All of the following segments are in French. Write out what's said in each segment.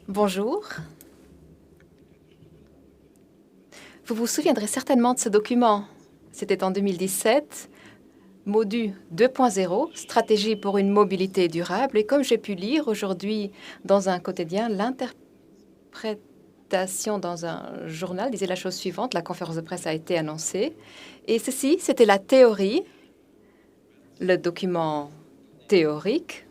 Bonjour. Vous vous souviendrez certainement de ce document. C'était en 2017, MODU 2.0, stratégie pour une mobilité durable. Et comme j'ai pu lire aujourd'hui dans un quotidien, l'interprétation dans un journal disait la chose suivante. La conférence de presse a été annoncée. Et ceci, c'était la théorie, le document théorique,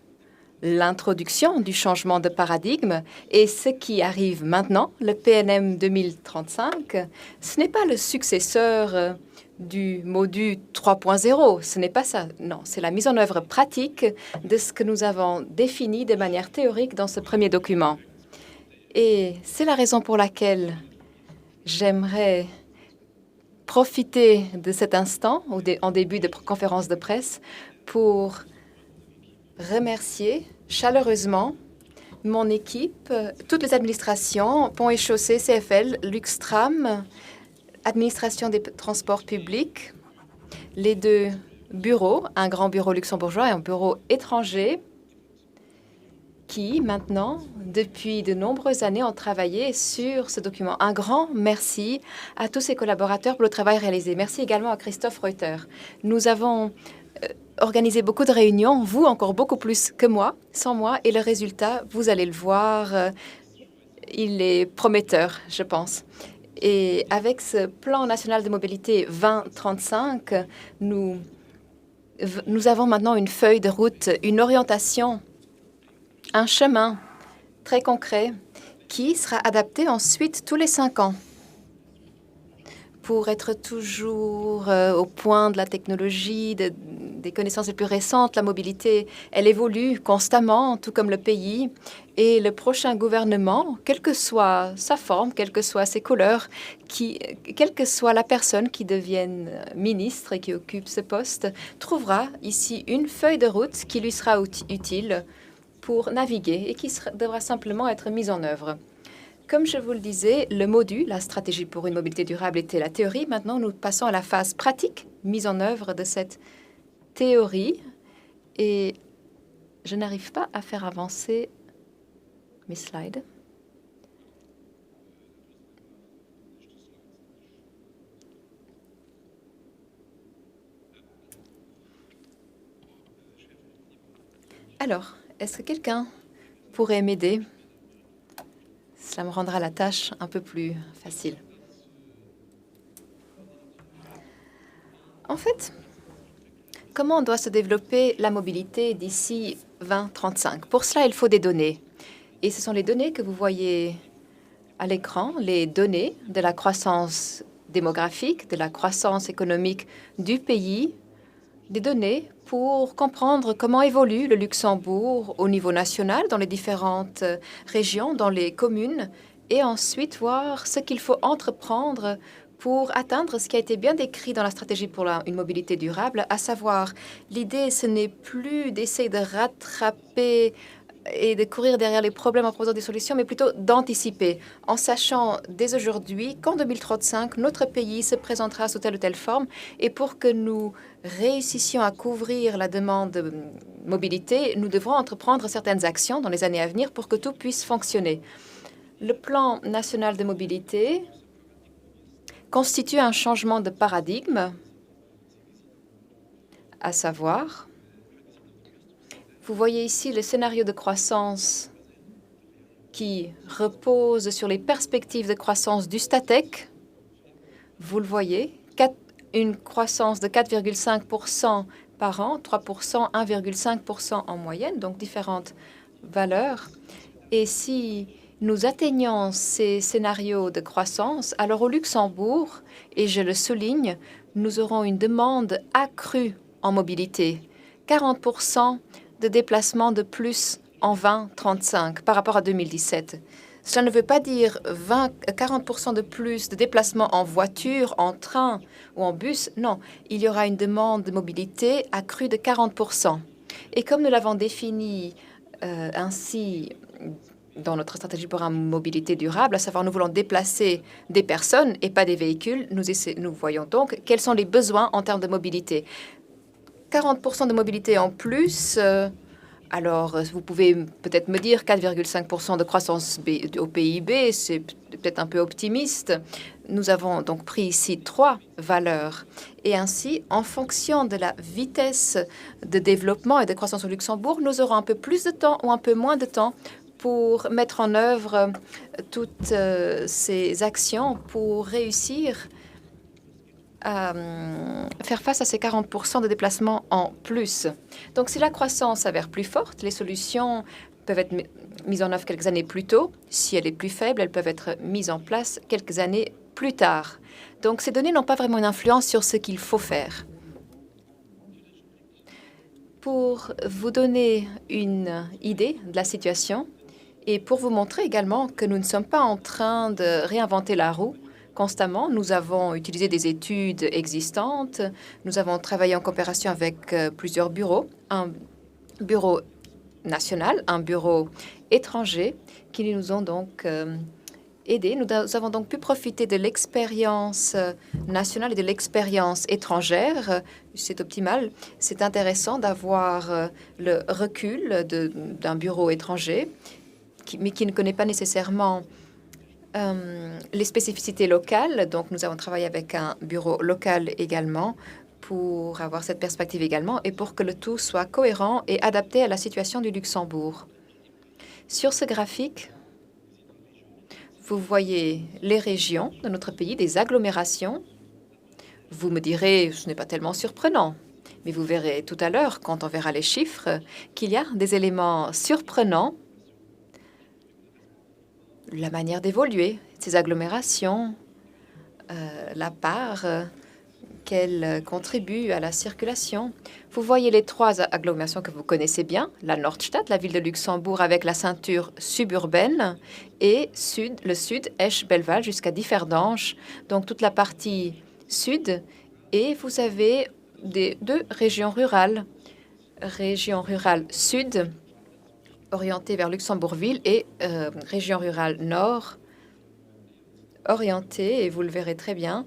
l'introduction du changement de paradigme et ce qui arrive maintenant, le PNM 2035, ce n'est pas le successeur du MODU 3.0, ce n'est pas ça. Non, c'est la mise en œuvre pratique de ce que nous avons défini de manière théorique dans ce premier document. Et c'est la raison pour laquelle j'aimerais profiter de cet instant, en début de conférence de presse, pour remercier chaleureusement mon équipe, toutes les administrations, Ponts et Chaussées, CFL, Luxtram, administration des transports publics, les deux bureaux, un grand bureau luxembourgeois et un bureau étranger, qui maintenant, depuis de nombreuses années, ont travaillé sur ce document. Un grand merci à tous ces collaborateurs pour le travail réalisé. Merci également à Christophe Reuter. Nous avons organisé beaucoup de réunions, vous encore beaucoup plus que moi, sans moi, et le résultat, vous allez le voir, il est prometteur, je pense. Et avec ce plan national de mobilité 2035, nous avons maintenant une feuille de route, une orientation, un chemin très concret qui sera adapté ensuite tous les 5 ans pour être toujours au point de la technologie, des connaissances les plus récentes. La mobilité, elle évolue constamment, tout comme le pays. Et le prochain gouvernement, quelle que soit sa forme, quelles que soient ses couleurs, quelle que soit la personne qui devienne ministre et qui occupe ce poste, trouvera ici une feuille de route qui lui sera utile pour naviguer et qui devra simplement être mise en œuvre. Comme je vous le disais, le MODU, la stratégie pour une mobilité durable, était la théorie. Maintenant, nous passons à la phase pratique, mise en œuvre de cette théorie. Et je n'arrive pas à faire avancer mes slides. Alors, est-ce que quelqu'un pourrait m'aider? Cela me rendra la tâche un peu plus facile. En fait, comment doit se développer la mobilité d'ici 2035? Pour cela, il faut des données. Et ce sont les données que vous voyez à l'écran, les données de la croissance démographique, de la croissance économique du pays, des données pour comprendre comment évolue le Luxembourg au niveau national, dans les différentes régions, dans les communes, et ensuite voir ce qu'il faut entreprendre pour atteindre ce qui a été bien décrit dans la stratégie pour une mobilité durable, à savoir, l'idée, ce n'est plus d'essayer de rattraper et de courir derrière les problèmes en proposant des solutions, mais plutôt d'anticiper, en sachant dès aujourd'hui qu'en 2035, notre pays se présentera sous telle ou telle forme, et pour que nous réussissions à couvrir la demande de mobilité, nous devrons entreprendre certaines actions dans les années à venir pour que tout puisse fonctionner. Le plan national de mobilité constitue un changement de paradigme, à savoir, Vous voyez ici le scénario de croissance qui repose sur les perspectives de croissance du Statec. Vous le voyez, une croissance de 4,5% par an, 3%, 1,5% en moyenne, donc différentes valeurs. Et si nous atteignons ces scénarios de croissance, alors au Luxembourg, et je le souligne, nous aurons une demande accrue en mobilité, 40% de déplacements de plus en 2035 par rapport à 2017. Cela ne veut pas dire 40% de plus de déplacements en voiture, en train ou en bus. Non, il y aura une demande de mobilité accrue de 40%. Et comme nous l'avons défini ainsi dans notre stratégie pour une mobilité durable, à savoir nous voulons déplacer des personnes et pas des véhicules, nous voyons donc quels sont les besoins en termes de mobilité. 40% de mobilité en plus. Alors, vous pouvez peut-être me dire 4,5% de croissance au PIB, c'est peut-être un peu optimiste. Nous avons donc pris ici 3 valeurs. Et ainsi, en fonction de la vitesse de développement et de croissance au Luxembourg, nous aurons un peu plus de temps ou un peu moins de temps pour mettre en œuvre toutes ces actions pour réussir à faire face à ces 40% de déplacements en plus. Donc, si la croissance s'avère plus forte, les solutions peuvent être mises en œuvre quelques années plus tôt. Si elle est plus faible, elles peuvent être mises en place quelques années plus tard. Donc, ces données n'ont pas vraiment une influence sur ce qu'il faut faire. Pour vous donner une idée de la situation et pour vous montrer également que nous ne sommes pas en train de réinventer la roue, constamment, nous avons utilisé des études existantes. Nous avons travaillé en coopération avec plusieurs bureaux, un bureau national, un bureau étranger, qui nous ont donc aidés. Nous avons donc pu profiter de l'expérience nationale et de l'expérience étrangère. C'est optimal. C'est intéressant d'avoir le recul d'un bureau étranger, mais qui ne connaît pas nécessairement les spécificités locales. Donc, nous avons travaillé avec un bureau local également pour avoir cette perspective également et pour que le tout soit cohérent et adapté à la situation du Luxembourg. Sur ce graphique, vous voyez les régions de notre pays, des agglomérations. Vous me direz, ce n'est pas tellement surprenant, mais vous verrez tout à l'heure, quand on verra les chiffres, qu'il y a des éléments surprenants. La manière d'évoluer, ces agglomérations, la part qu'elles contribuent à la circulation. Vous voyez les 3 agglomérations que vous connaissez bien, la Nordstadt, la ville de Luxembourg avec la ceinture suburbaine, et le sud, Esch-Bellewaerde jusqu'à Differdange, donc toute la partie sud. Et vous avez 2 régions rurales. Région rurale sud, orientée vers Luxembourgville, et région rurale nord, orientée, et vous le verrez très bien,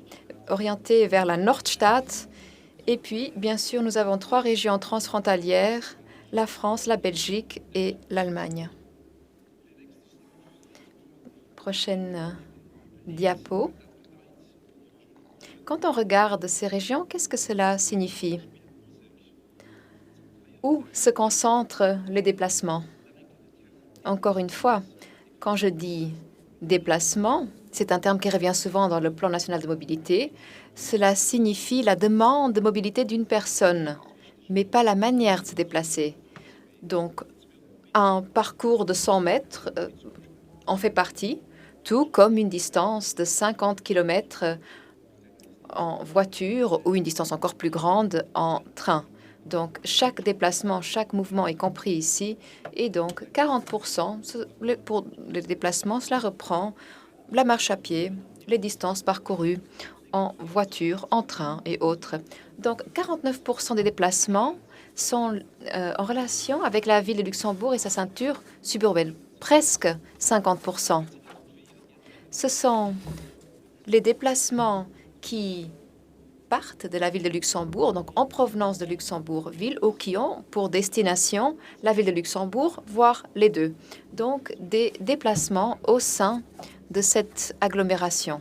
orientée vers la Nordstadt. Et puis, bien sûr, nous avons 3 régions transfrontalières, la France, la Belgique et l'Allemagne. Prochaine diapo. Quand on regarde ces régions, qu'est-ce que cela signifie? Où se concentrent les déplacements? Encore une fois, quand je dis déplacement, c'est un terme qui revient souvent dans le plan national de mobilité. Cela signifie la demande de mobilité d'une personne, mais pas la manière de se déplacer. Donc, un parcours de 100 mètres en fait partie, tout comme une distance de 50 km en voiture ou une distance encore plus grande en train. Donc, chaque déplacement, chaque mouvement est compris ici. Et donc, 40% pour les déplacements, cela reprend la marche à pied, les distances parcourues en voiture, en train et autres. Donc, 49% des déplacements sont en relation avec la ville de Luxembourg et sa ceinture suburbaine. Presque 50%. Ce sont les déplacements qui partent de la ville de Luxembourg, donc en provenance de Luxembourg-Ville, ou qui ont pour destination la ville de Luxembourg, voire les deux. Donc, des déplacements au sein de cette agglomération.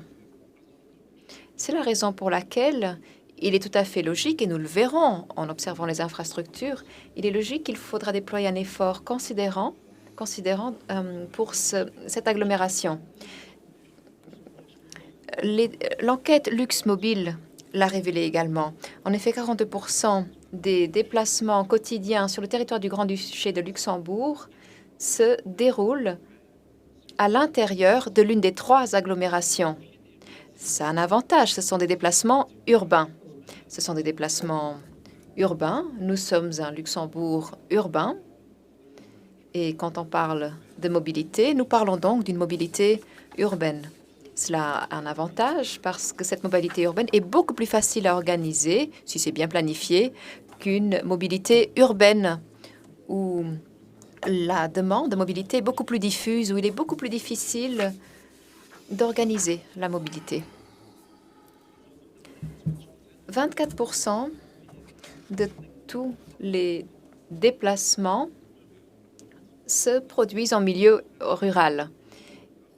C'est la raison pour laquelle il est tout à fait logique, et nous le verrons en observant les infrastructures, il est logique qu'il faudra déployer un effort considérant pour cette agglomération. L'enquête Luxe Mobile l'a révélé également. En effet, 42% des déplacements quotidiens sur le territoire du Grand-Duché de Luxembourg se déroulent à l'intérieur de l'une des 3 agglomérations. C'est un avantage, ce sont des déplacements urbains. Ce sont des déplacements urbains. Nous sommes un Luxembourg urbain. Et quand on parle de mobilité, nous parlons donc d'une mobilité urbaine. Cela a un avantage parce que cette mobilité urbaine est beaucoup plus facile à organiser, si c'est bien planifié, qu'une mobilité urbaine où la demande de mobilité est beaucoup plus diffuse, où il est beaucoup plus difficile d'organiser la mobilité. 24% de tous les déplacements se produisent en milieu rural.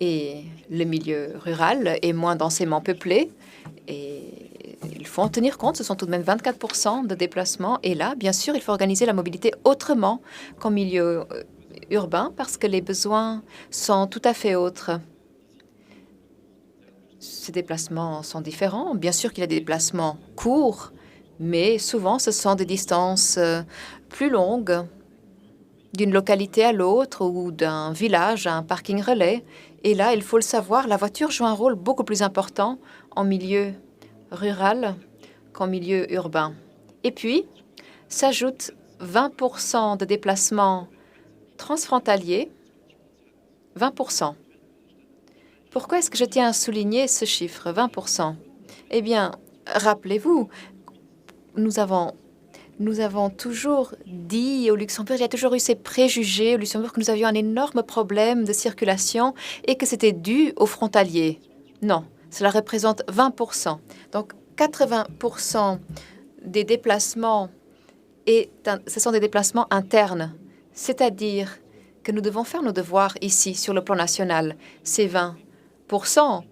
Et le milieu rural est moins densément peuplé. Et il faut en tenir compte, ce sont tout de même 24% de déplacements. Et là, bien sûr, il faut organiser la mobilité autrement qu'en milieu urbain parce que les besoins sont tout à fait autres. Ces déplacements sont différents. Bien sûr qu'il y a des déplacements courts, mais souvent ce sont des distances plus longues d'une localité à l'autre ou d'un village à un parking relais. Et là, il faut le savoir, la voiture joue un rôle beaucoup plus important en milieu rural qu'en milieu urbain. Et puis, s'ajoutent 20% de déplacements transfrontaliers, 20%. Pourquoi est-ce que je tiens à souligner ce chiffre, 20%? Eh bien, rappelez-vous, nous avons toujours dit au Luxembourg, il y a toujours eu ces préjugés au Luxembourg que nous avions un énorme problème de circulation et que c'était dû aux frontaliers. Non, cela représente 20%. Donc, 80% des déplacements, ce sont des déplacements internes, c'est-à-dire que nous devons faire nos devoirs ici, sur le plan national. Ces 20%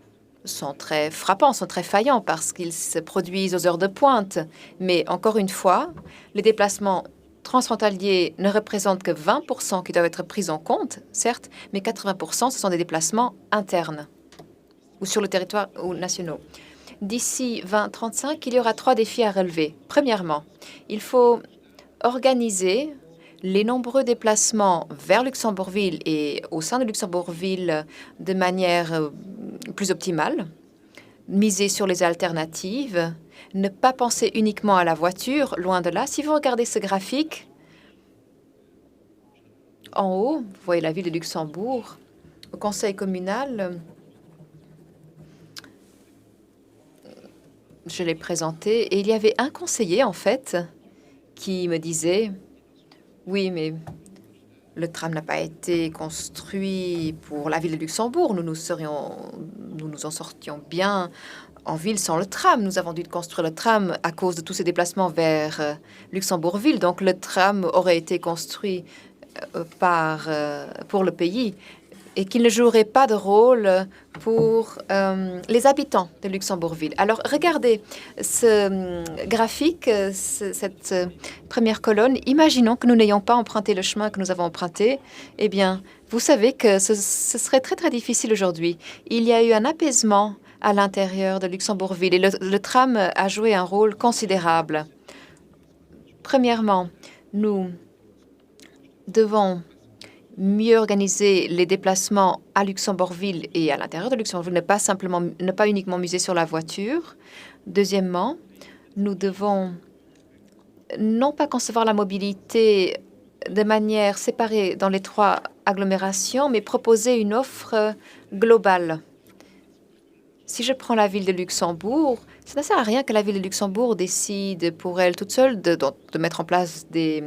sont très frappants, sont très faillants parce qu'ils se produisent aux heures de pointe. Mais encore une fois, les déplacements transfrontaliers ne représentent que 20% qui doivent être pris en compte, certes, mais 80% ce sont des déplacements internes ou sur le territoire ou nationaux. D'ici 2035, il y aura 3 défis à relever. Premièrement, il faut organiser les nombreux déplacements vers Luxembourgville et au sein de Luxembourgville de manière plus optimale, miser sur les alternatives, ne pas penser uniquement à la voiture, loin de là. Si vous regardez ce graphique, en haut, vous voyez la ville de Luxembourg, au conseil communal, je l'ai présenté, et il y avait un conseiller, en fait, qui me disait « Oui, mais le tram n'a pas été construit pour la ville de Luxembourg. Nous nous en sortions bien en ville sans le tram. Nous avons dû construire le tram à cause de tous ces déplacements vers Luxembourgville. Donc le tram aurait été construit pour le pays et qu'il ne jouerait pas de rôle pour les habitants de Luxembourgville. » Alors, regardez ce graphique, cette première colonne. Imaginons que nous n'ayons pas emprunté le chemin que nous avons emprunté. Eh bien, vous savez que ce serait très, très difficile aujourd'hui. Il y a eu un apaisement à l'intérieur de Luxembourgville et le tram a joué un rôle considérable. Premièrement, nous devons mieux organiser les déplacements à Luxembourgville et à l'intérieur de Luxembourgville, ne pas uniquement miser sur la voiture. Deuxièmement, nous devons non pas concevoir la mobilité de manière séparée dans les 3 agglomérations, mais proposer une offre globale. Si je prends la ville de Luxembourg, ça ne sert à rien que la ville de Luxembourg décide pour elle toute seule de mettre en place des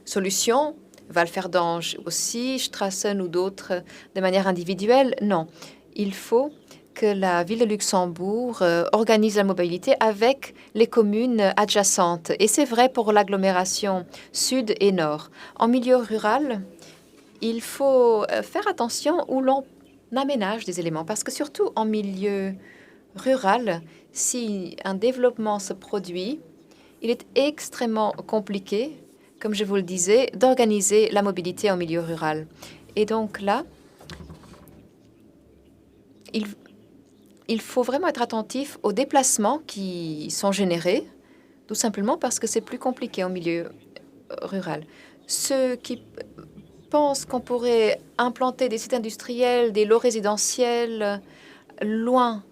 solutions. Walferdinge aussi, Strassen ou d'autres de manière individuelle. Non, il faut que la ville de Luxembourg organise la mobilité avec les communes adjacentes. Et c'est vrai pour l'agglomération sud et nord. En milieu rural, il faut faire attention où l'on aménage des éléments parce que surtout en milieu rural, Si un développement se produit, il est extrêmement compliqué, comme je vous le disais, d'organiser la mobilité en milieu rural. Et donc là, il faut vraiment être attentif aux déplacements qui sont générés, tout simplement parce que c'est plus compliqué en milieu rural. Ceux qui pensent qu'on pourrait implanter des sites industriels, des lots résidentiels loin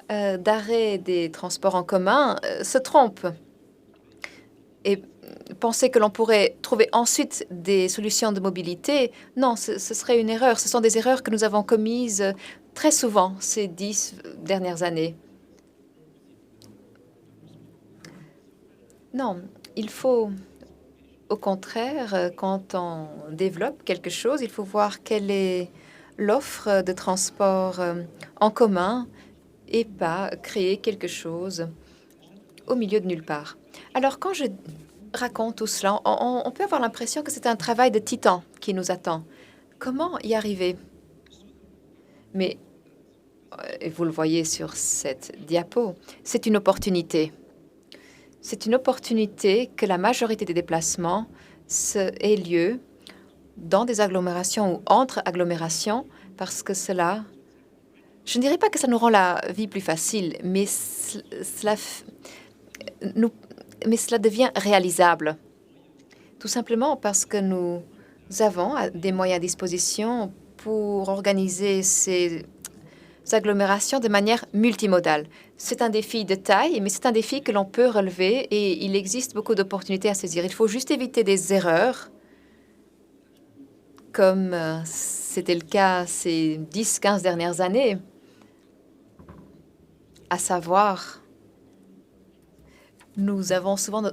d'arrêt des transports en commun se trompent. Et penser que l'on pourrait trouver ensuite des solutions de mobilité, non, ce serait une erreur. Ce sont des erreurs que nous avons commises très souvent ces 10 dernières années. Non, il faut, au contraire, quand on développe quelque chose, il faut voir quelle est l'offre de transport en commun et pas créer quelque chose au milieu de nulle part. Alors, quand je raconte tout cela, on peut avoir l'impression que c'est un travail de titan qui nous attend. Comment y arriver? Mais, et vous le voyez sur cette diapo, c'est une opportunité. C'est une opportunité que la majorité des déplacements aient lieu dans des agglomérations ou entre agglomérations, parce que cela, je ne dirais pas que ça nous rend la vie plus facile, mais cela devient réalisable. Tout simplement parce que nous avons des moyens à disposition pour organiser ces agglomérations de manière multimodale. C'est un défi de taille, mais c'est un défi que l'on peut relever et il existe beaucoup d'opportunités à saisir. Il faut juste éviter des erreurs, comme c'était le cas ces 10-15 dernières années, à savoir, nous avons souvent,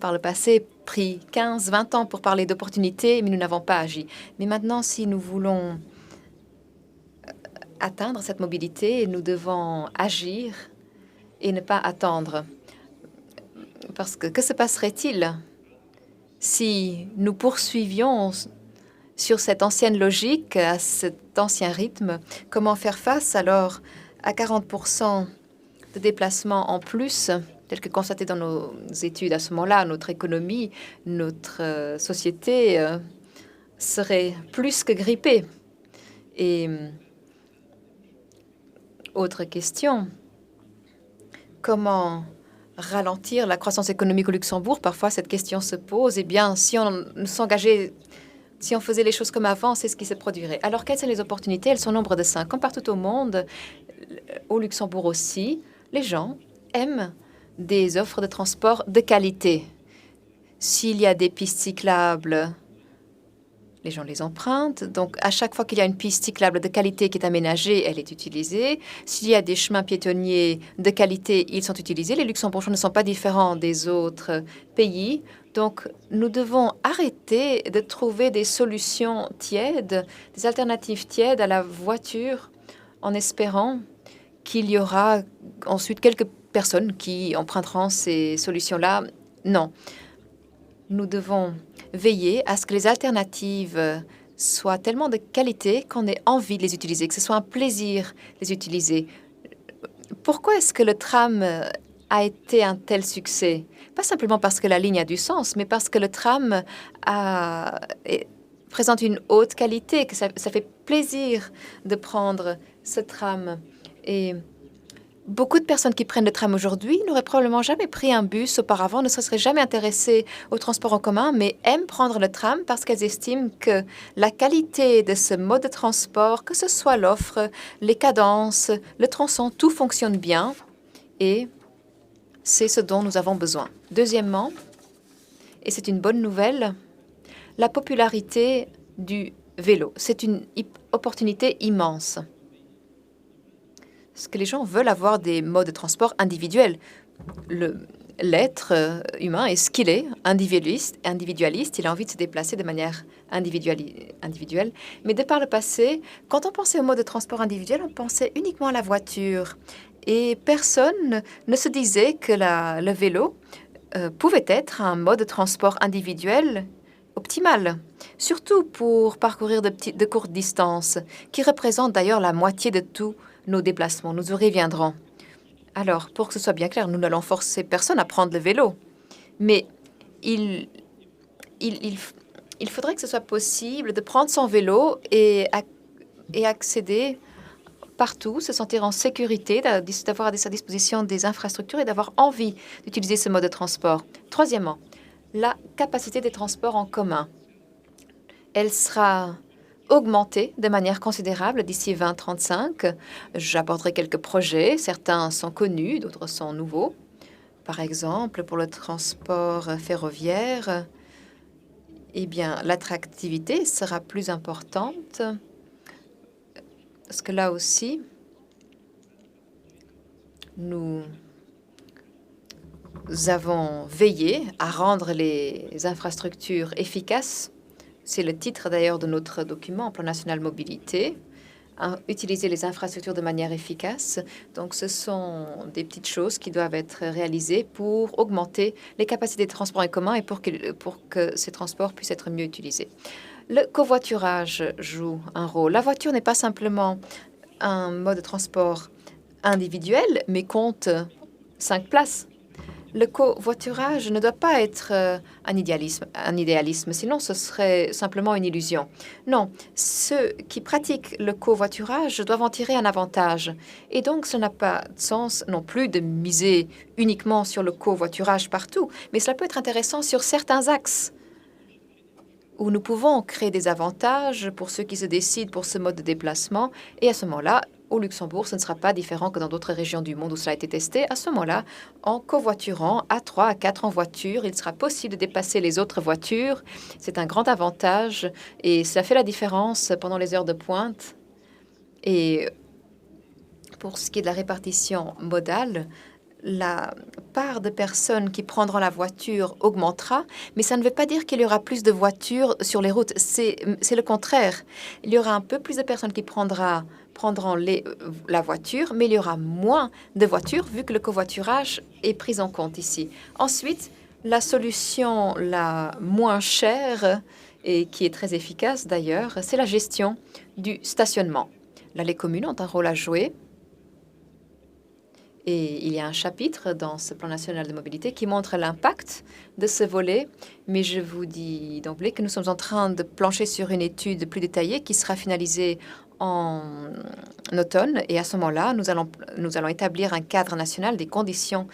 par le passé, pris 15-20 ans pour parler d'opportunités, mais nous n'avons pas agi. Mais maintenant, si nous voulons atteindre cette mobilité, nous devons agir et ne pas attendre. Parce que se passerait-il si nous poursuivions sur cette ancienne logique, à cet ancien rythme? Comment faire face alors à 40% de déplacements en plus, tel que constaté dans nos études à ce moment-là? Notre économie, notre société serait plus que grippée. Et autre question, comment ralentir la croissance économique au Luxembourg? Parfois, cette question se pose. Eh bien, si on s'engageait, si on faisait les choses comme avant, c'est ce qui se produirait. Alors, quelles sont les opportunités? Elles sont au nombre de 5. Comme partout au monde, au Luxembourg aussi, les gens aiment des offres de transport de qualité. S'il y a des pistes cyclables, les gens les empruntent. Donc, à chaque fois qu'il y a une piste cyclable de qualité qui est aménagée, elle est utilisée. S'il y a des chemins piétonniers de qualité, ils sont utilisés. Les Luxembourgeois ne sont pas différents des autres pays. Donc, nous devons arrêter de trouver des solutions tièdes, des alternatives tièdes à la voiture, en espérant qu'il y aura ensuite quelques personnes qui emprunteront ces solutions-là. Non. Nous devons veiller à ce que les alternatives soient tellement de qualité qu'on ait envie de les utiliser, que ce soit un plaisir de les utiliser. Pourquoi est-ce que le tram a été un tel succès? Pas simplement parce que la ligne a du sens, mais parce que le tram présente une haute qualité, que ça fait plaisir de prendre ce tram. Et beaucoup de personnes qui prennent le tram aujourd'hui n'auraient probablement jamais pris un bus auparavant, ne se seraient jamais intéressées au transport en commun, mais aiment prendre le tram parce qu'elles estiment que la qualité de ce mode de transport, que ce soit l'offre, les cadences, le tronçon, tout fonctionne bien et c'est ce dont nous avons besoin. Deuxièmement, et c'est une bonne nouvelle, la popularité du vélo. C'est une opportunité immense. Parce que les gens veulent avoir des modes de transport individuels. L'être humain est ce qu'il est, individualiste. Il a envie de se déplacer de manière individuelle. Mais de par le passé, quand on pensait au mode de transport individuel, on pensait uniquement à la voiture. Et personne ne se disait que le vélo pouvait être un mode de transport individuel optimal, surtout pour parcourir de courtes distances, qui représentent d'ailleurs la moitié de tous nos déplacements. Nous y reviendrons. Alors, pour que ce soit bien clair, nous n'allons forcer personne à prendre le vélo, mais il, il, il faudrait que ce soit possible de prendre son vélo et accéder partout, se sentir en sécurité, d'avoir à sa disposition des infrastructures et d'avoir envie d'utiliser ce mode de transport. Troisièmement, la capacité des transports en commun. Elle sera augmentée de manière considérable d'ici 2035. J'aborderai quelques projets. Certains sont connus, d'autres sont nouveaux. Par exemple, pour le transport ferroviaire, eh bien, l'attractivité sera plus importante parce que là aussi, nous avons veillé à rendre les infrastructures efficaces. C'est le titre d'ailleurs de notre document, Plan national mobilité. Utiliser les infrastructures de manière efficace. Donc, ce sont des petites choses qui doivent être réalisées pour augmenter les capacités de transport en commun et pour que ces transports puissent être mieux utilisés. Le covoiturage joue un rôle. La voiture n'est pas simplement un mode de transport individuel, mais compte 5 places. Le covoiturage ne doit pas être un idéalisme, sinon ce serait simplement une illusion. Non, ceux qui pratiquent le covoiturage doivent en tirer un avantage. Et donc, ce n'a pas de sens non plus de miser uniquement sur le covoiturage partout, mais cela peut être intéressant sur certains axes où nous pouvons créer des avantages pour ceux qui se décident pour ce mode de déplacement. Et à ce moment-là, au Luxembourg, ce ne sera pas différent que dans d'autres régions du monde où cela a été testé. À ce moment-là, en covoiturant à 3 à 4 en voiture, il sera possible de dépasser les autres voitures. C'est un grand avantage et ça fait la différence pendant les heures de pointe. Et pour ce qui est de la répartition modale, la part de personnes qui prendront la voiture augmentera, mais ça ne veut pas dire qu'il y aura plus de voitures sur les routes. C'est le contraire. Il y aura un peu plus de personnes qui prendront la voiture, mais il y aura moins de voitures vu que le covoiturage est pris en compte ici. Ensuite, la solution la moins chère et qui est très efficace d'ailleurs, c'est la gestion du stationnement. Là, les communes ont un rôle à jouer. Et il y a un chapitre dans ce plan national de mobilité qui montre l'impact de ce volet, mais je vous dis d'emblée que nous sommes en train de plancher sur une étude plus détaillée qui sera finalisée en automne. Et à ce moment-là, nous allons établir un cadre national, des conditions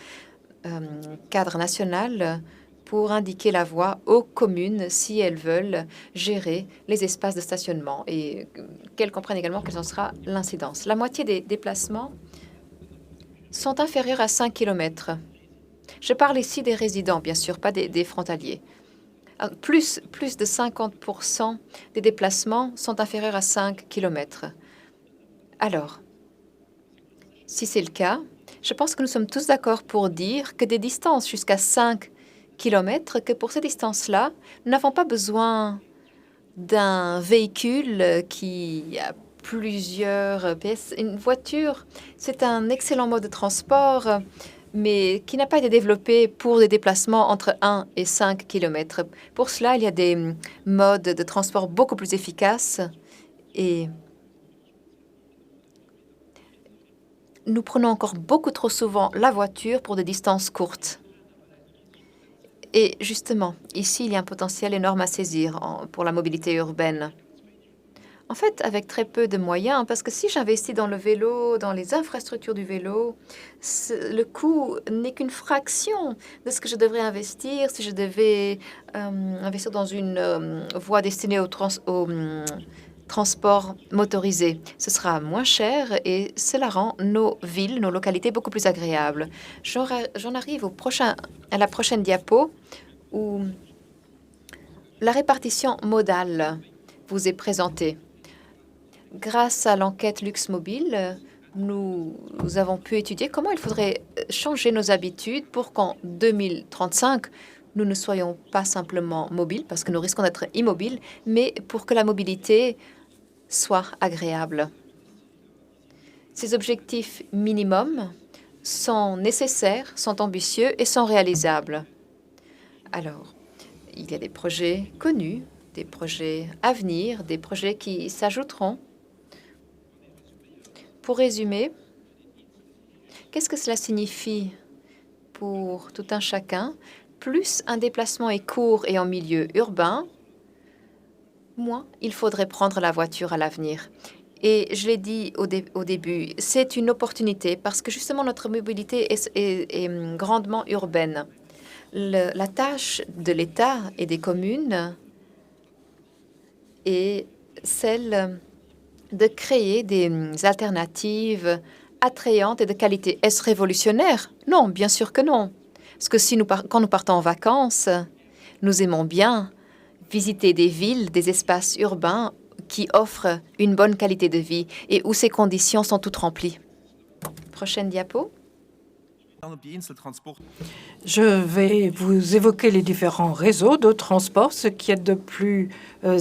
cadre national pour indiquer la voie aux communes si elles veulent gérer les espaces de stationnement et qu'elles comprennent également quelle en sera l'incidence. La moitié des déplacements sont inférieurs à 5 km. Je parle ici des résidents, bien sûr, pas des frontaliers. Plus de 50% des déplacements sont inférieurs à 5 km. Alors, si c'est le cas, je pense que nous sommes tous d'accord pour dire que des distances jusqu'à 5 km, que pour ces distances-là, nous n'avons pas besoin d'un véhicule qui a plusieurs PS. Une voiture, c'est un excellent mode de transport, mais qui n'a pas été développé pour des déplacements entre 1 et 5 km. Pour cela, il y a des modes de transport beaucoup plus efficaces et nous prenons encore beaucoup trop souvent la voiture pour des distances courtes. Et justement, ici, il y a un potentiel énorme à saisir pour la mobilité urbaine. En fait, avec très peu de moyens, parce que si j'investis dans le vélo, dans les infrastructures du vélo, le coût n'est qu'une fraction de ce que je devrais investir si je devais investir dans une voie destinée au transport motorisé. Ce sera moins cher et cela rend nos villes, nos localités beaucoup plus agréables. J'en arrive à la prochaine diapo où la répartition modale vous est présentée. Grâce à l'enquête LuxMobile, nous avons pu étudier comment il faudrait changer nos habitudes pour qu'en 2035, nous ne soyons pas simplement mobiles, parce que nous risquons d'être immobiles, mais pour que la mobilité soit agréable. Ces objectifs minimums sont nécessaires, sont ambitieux et sont réalisables. Alors, il y a des projets connus, des projets à venir, des projets qui s'ajouteront. Pour résumer, Qu'est-ce que cela signifie pour tout un chacun? Plus un déplacement est court et en milieu urbain, moins il faudrait prendre la voiture à l'avenir. Et je l'ai dit au début, c'est une opportunité parce que justement notre mobilité est grandement urbaine. La tâche de l'État et des communes est celle de créer des alternatives attrayantes et de qualité. Est-ce révolutionnaire? Non, bien sûr que non. Parce que quand nous partons en vacances, nous aimons bien visiter des villes, des espaces urbains qui offrent une bonne qualité de vie et où ces conditions sont toutes remplies. Prochaine diapo. Je vais vous évoquer les différents réseaux de transport, ce qui est de plus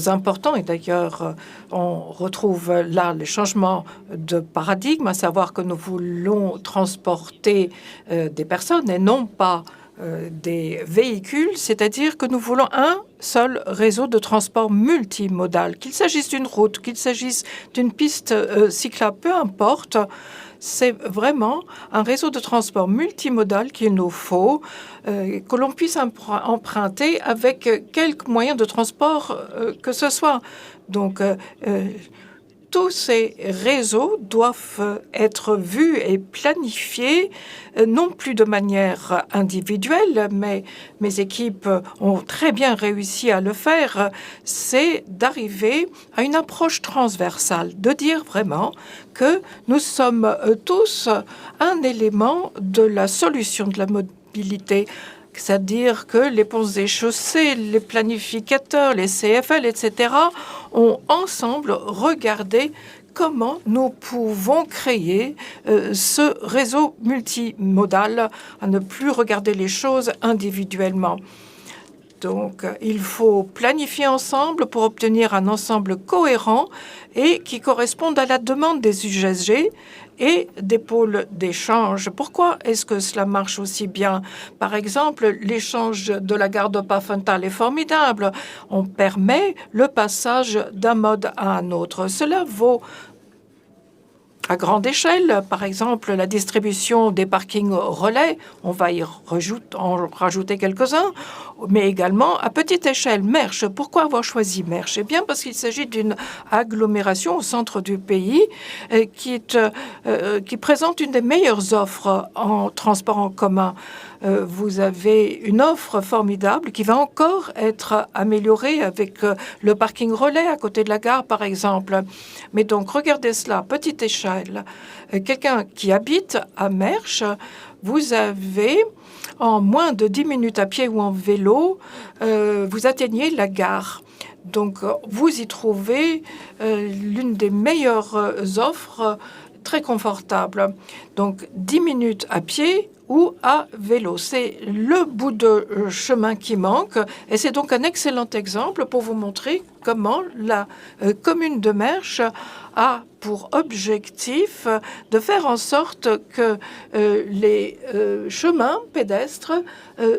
important. Et d'ailleurs, on retrouve là les changements de paradigme, à savoir que nous voulons transporter des personnes et non pas des véhicules, c'est-à-dire que nous voulons un seul réseau de transport multimodal, qu'il s'agisse d'une route, qu'il s'agisse d'une piste cyclable, peu importe. C'est vraiment un réseau de transport multimodal qu'il nous faut, que l'on puisse emprunter avec quelques moyens de transport que ce soit. Donc, tous ces réseaux doivent être vus et planifiés, non plus de manière individuelle, mais mes équipes ont très bien réussi à le faire, c'est d'arriver à une approche transversale, de dire vraiment que nous sommes tous un élément de la solution de la mobilité. C'est-à-dire que les ponts et chaussées, les planificateurs, les CFL, etc., ont ensemble regardé comment nous pouvons créer ce réseau multimodal, à ne plus regarder les choses individuellement. Donc, il faut planifier ensemble pour obtenir un ensemble cohérent et qui corresponde à la demande des usagers et des pôles d'échange. Pourquoi est-ce que cela marche aussi bien? Par exemple, l'échange de la gare de Pfaffenthal est formidable. On permet le passage d'un mode à un autre. Cela vaut à grande échelle, par exemple, la distribution des parkings relais, on va en rajouter quelques-uns, mais également à petite échelle. Mersch, pourquoi avoir choisi Mersch? Eh bien, parce qu'il s'agit d'une agglomération au centre du pays qui présente une des meilleures offres en transport en commun. Vous avez une offre formidable qui va encore être améliorée avec le parking relais à côté de la gare, par exemple. Mais donc, regardez cela, petite échelle. Quelqu'un qui habite à Mersch, vous avez, en moins de 10 minutes à pied ou en vélo, vous atteignez la gare. Donc, vous y trouvez l'une des meilleures offres très confortables. Donc, 10 minutes à pied ou à vélo. C'est le bout de chemin qui manque et c'est donc un excellent exemple pour vous montrer comment la commune de Mersch a pour objectif de faire en sorte que les chemins pédestres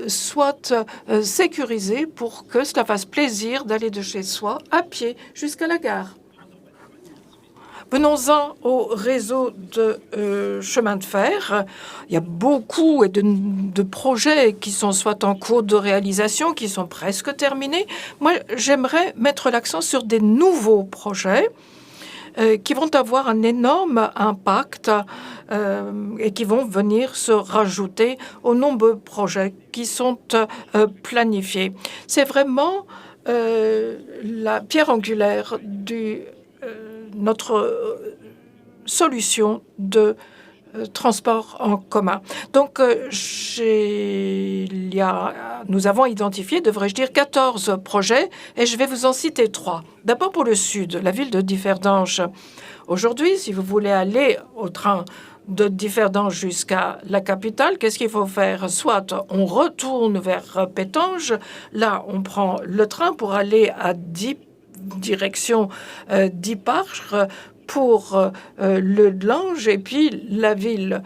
soient sécurisés pour que cela fasse plaisir d'aller de chez soi à pied jusqu'à la gare. Venons-en au réseau de chemin de fer. Il y a beaucoup de projets qui sont soit en cours de réalisation, qui sont presque terminés. Moi, j'aimerais mettre l'accent sur des nouveaux projets qui vont avoir un énorme impact et qui vont venir se rajouter aux nombreux projets qui sont planifiés. C'est vraiment la pierre angulaire de notre solution de transport en commun. Donc, nous avons identifié, devrais-je dire, 14 projets et je vais vous en citer 3. D'abord pour le sud, la ville de Differdange. Aujourd'hui, si vous voulez aller au train de Differdange jusqu'à la capitale, qu'est-ce qu'il faut faire? Soit on retourne vers Pétange, là on prend le train pour aller à direction d'Yparche pour le Lange et puis la ville.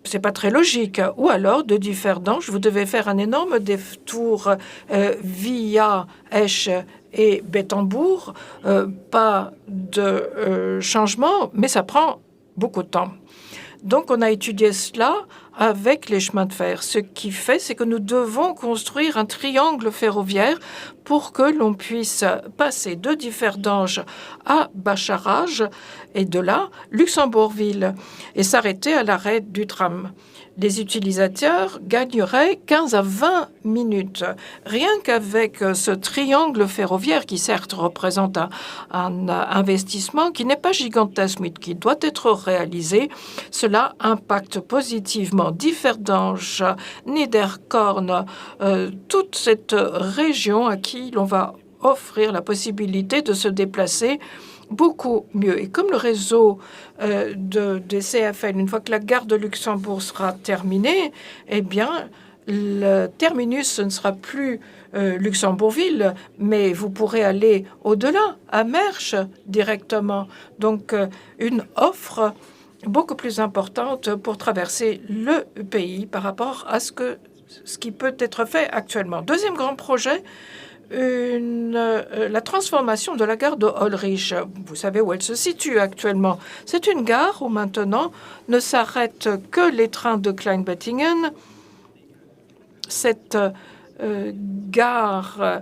C'est pas très logique. Ou alors, de Differdange, vous devez faire un énorme détour via Esch et Bettembourg. Pas de changement, mais ça prend beaucoup de temps. Donc, on a étudié cela avec les chemins de fer. Ce qui fait, c'est que nous devons construire un triangle ferroviaire pour que l'on puisse passer de Differdange à Bacharach et de là, Luxembourgville, et s'arrêter à l'arrêt du tram. Les utilisateurs gagneraient 15 à 20 minutes. Rien qu'avec ce triangle ferroviaire qui certes représente un investissement qui n'est pas gigantesque mais qui doit être réalisé, cela impacte positivement Differdange, Niederkorn, toute cette région à qui l'on va offrir la possibilité de se déplacer beaucoup mieux. Et comme le réseau des CFL, une fois que la gare de Luxembourg sera terminée, eh bien, le terminus, ce ne sera plus Luxembourgville, mais vous pourrez aller au-delà, à Mersch directement. Donc, une offre beaucoup plus importante pour traverser le pays par rapport à ce qui peut être fait actuellement. Deuxième grand projet, la transformation de la gare de Ulrich. Vous savez où elle se situe actuellement. C'est une gare où maintenant ne s'arrêtent que les trains de Kleinbettingen. Cette gare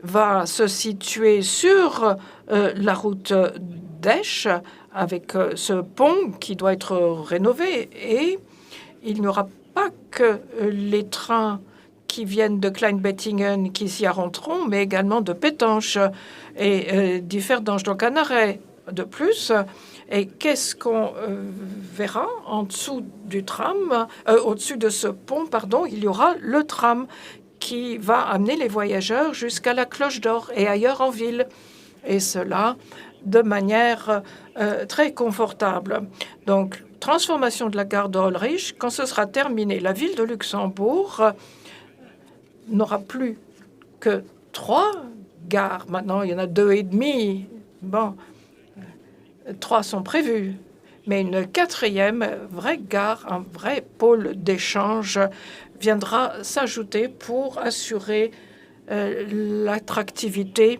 va se situer sur la route d'Esch avec ce pont qui doit être rénové et il n'y aura pas que les trains qui viennent de Kleinbettingen qui s'y arrêteront, mais également de Pétanche et Differdange, donc un arrêt de plus. Et qu'est-ce qu'on verra en dessous du tram, au-dessus de ce pont, pardon, il y aura le tram qui va amener les voyageurs jusqu'à la Cloche d'Or et ailleurs en ville. Et cela de manière très confortable. Donc, transformation de la gare de Ulrich, quand ce sera terminé, la ville de Luxembourg n'aura plus que 3 gares. Maintenant, il y en a 2,5. Bon, 3 sont prévus. Mais une 4e vraie gare, un vrai pôle d'échange viendra s'ajouter pour assurer l'attractivité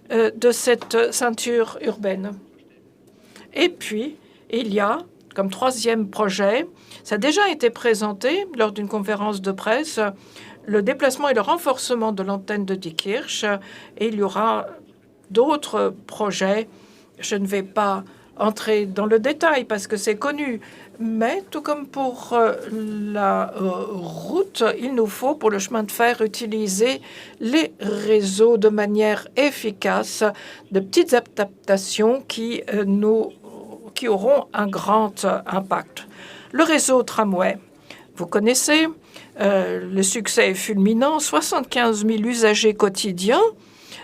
de cette ceinture urbaine. Et puis, il y a, comme 3e projet, ça a déjà été présenté lors d'une conférence de presse, le déplacement et le renforcement de l'antenne de Diekirch. Et il y aura d'autres projets. Je ne vais pas entrer dans le détail parce que c'est connu. Mais tout comme pour la route, il nous faut pour le chemin de fer utiliser les réseaux de manière efficace, de petites adaptations qui auront un grand impact. Le réseau tramway, vous connaissez, le succès est fulminant, 75 000 usagers quotidiens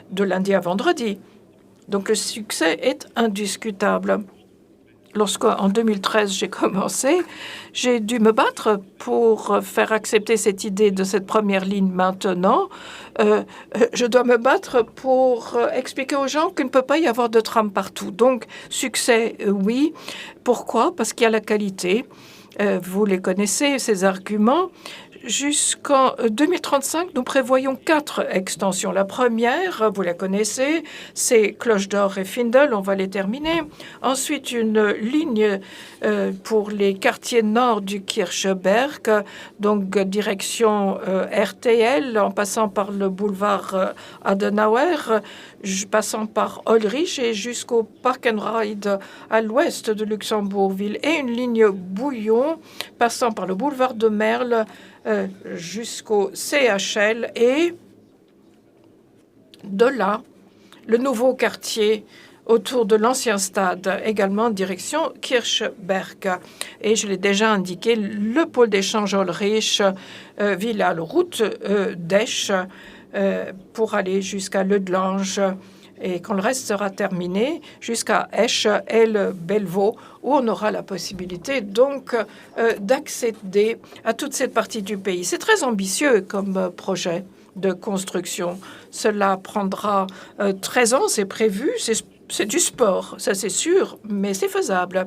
de lundi à vendredi. Donc le succès est indiscutable. Lorsqu'en 2013 j'ai commencé, j'ai dû me battre pour faire accepter cette idée de cette première ligne maintenant. Je dois me battre pour expliquer aux gens qu'il ne peut pas y avoir de tram partout. Donc succès, oui. Pourquoi? Parce qu'il y a la qualité. Vous les connaissez, ces arguments. Jusqu'en 2035, nous prévoyons 4 extensions. La première, vous la connaissez, c'est Cloche d'Or et Findel, on va les terminer. Ensuite, une ligne pour les quartiers nord du Kirchberg, donc direction RTL, en passant par le boulevard Adenauer, passant par Ulrich et jusqu'au Park and Ride à l'ouest de Luxembourgville. Et une ligne Bouillon, passant par le boulevard de Merle, jusqu'au CHL et de là, le nouveau quartier autour de l'ancien stade, également en direction Kirchberg. Et je l'ai déjà indiqué, le pôle d'échange Ulrich, Villal, route d'Esch, pour aller jusqu'à Leudelange. Et quand le reste sera terminé, jusqu'à Esch et le Bellevaux, où on aura la possibilité donc d'accéder à toute cette partie du pays. C'est très ambitieux comme projet de construction. Cela prendra 13 ans, c'est prévu, c'est du sport, ça c'est sûr, mais c'est faisable.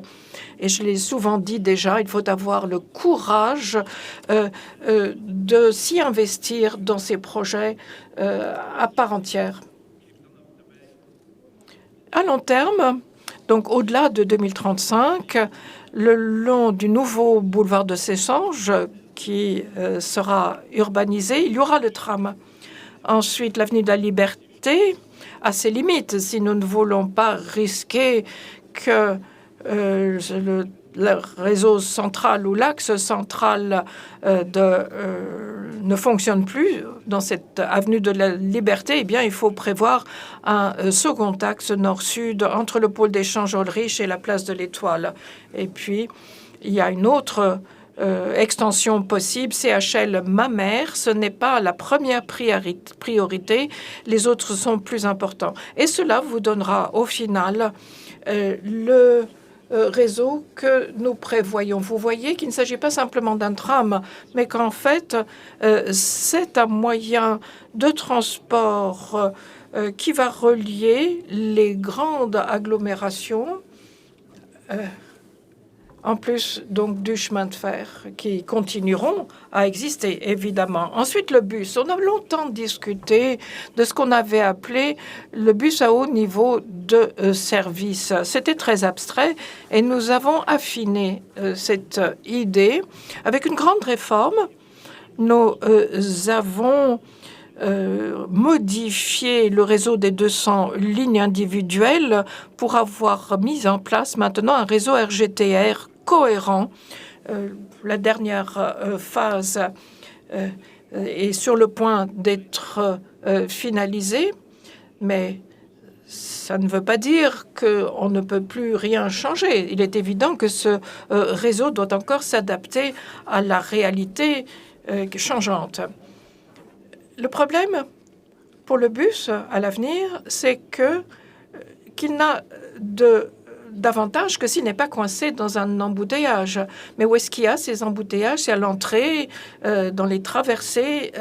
Et je l'ai souvent dit déjà, il faut avoir le courage de s'y investir dans ces projets à part entière. À long terme, Donc, au-delà de 2035, le long du nouveau boulevard de Sessanges, qui sera urbanisé, il y aura le tram. Ensuite, l'avenue de la Liberté a ses limites si nous ne voulons pas risquer que le réseau central ou l'axe central ne fonctionne plus dans cette avenue de la Liberté. Eh bien, il faut prévoir un second axe nord-sud entre le pôle d'échange Ulrich et la place de l'Étoile. Et puis, il y a une autre extension possible, CHL Mamers. Ce n'est pas la première priorité. Les autres sont plus importants. Et cela vous donnera au final le réseau que nous prévoyons. Vous voyez qu'il ne s'agit pas simplement d'un tram, mais qu'en fait, c'est un moyen de transport qui va relier les grandes agglomérations, en plus donc du chemin de fer, qui continueront à exister, évidemment. Ensuite, le bus. On a longtemps discuté de ce qu'on avait appelé le bus à haut niveau de service. C'était très abstrait et nous avons affiné cette idée avec une grande réforme. Nous avons modifié le réseau des 200 lignes individuelles pour avoir mis en place maintenant un réseau RGTR cohérent. La dernière phase est sur le point d'être finalisée, mais ça ne veut pas dire qu'on ne peut plus rien changer. Il est évident que ce réseau doit encore s'adapter à la réalité changeante. Le problème pour le bus à l'avenir, c'est qu'il n'a d'avantage que s'il n'est pas coincé dans un embouteillage. Mais où est-ce qu'il y a ces embouteillages? C'est à l'entrée, dans les traversées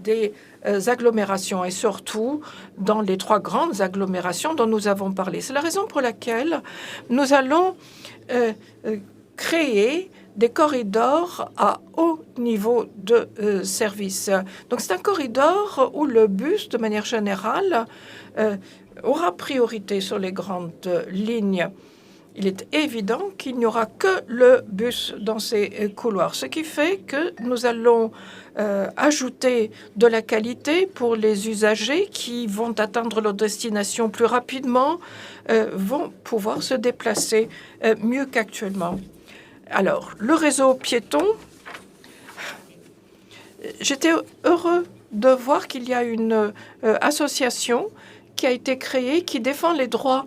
des agglomérations et surtout dans les 3 grandes agglomérations dont nous avons parlé. C'est la raison pour laquelle nous allons créer des corridors à haut niveau de service. Donc c'est un corridor où le bus, de manière générale, aura priorité sur les grandes lignes. Il est évident qu'il n'y aura que le bus dans ces couloirs, ce qui fait que nous allons ajouter de la qualité pour les usagers qui vont atteindre leur destination plus rapidement, vont pouvoir se déplacer mieux qu'actuellement. Alors, le réseau piéton, j'étais heureux de voir qu'il y a une association qui a été créée qui défend les droits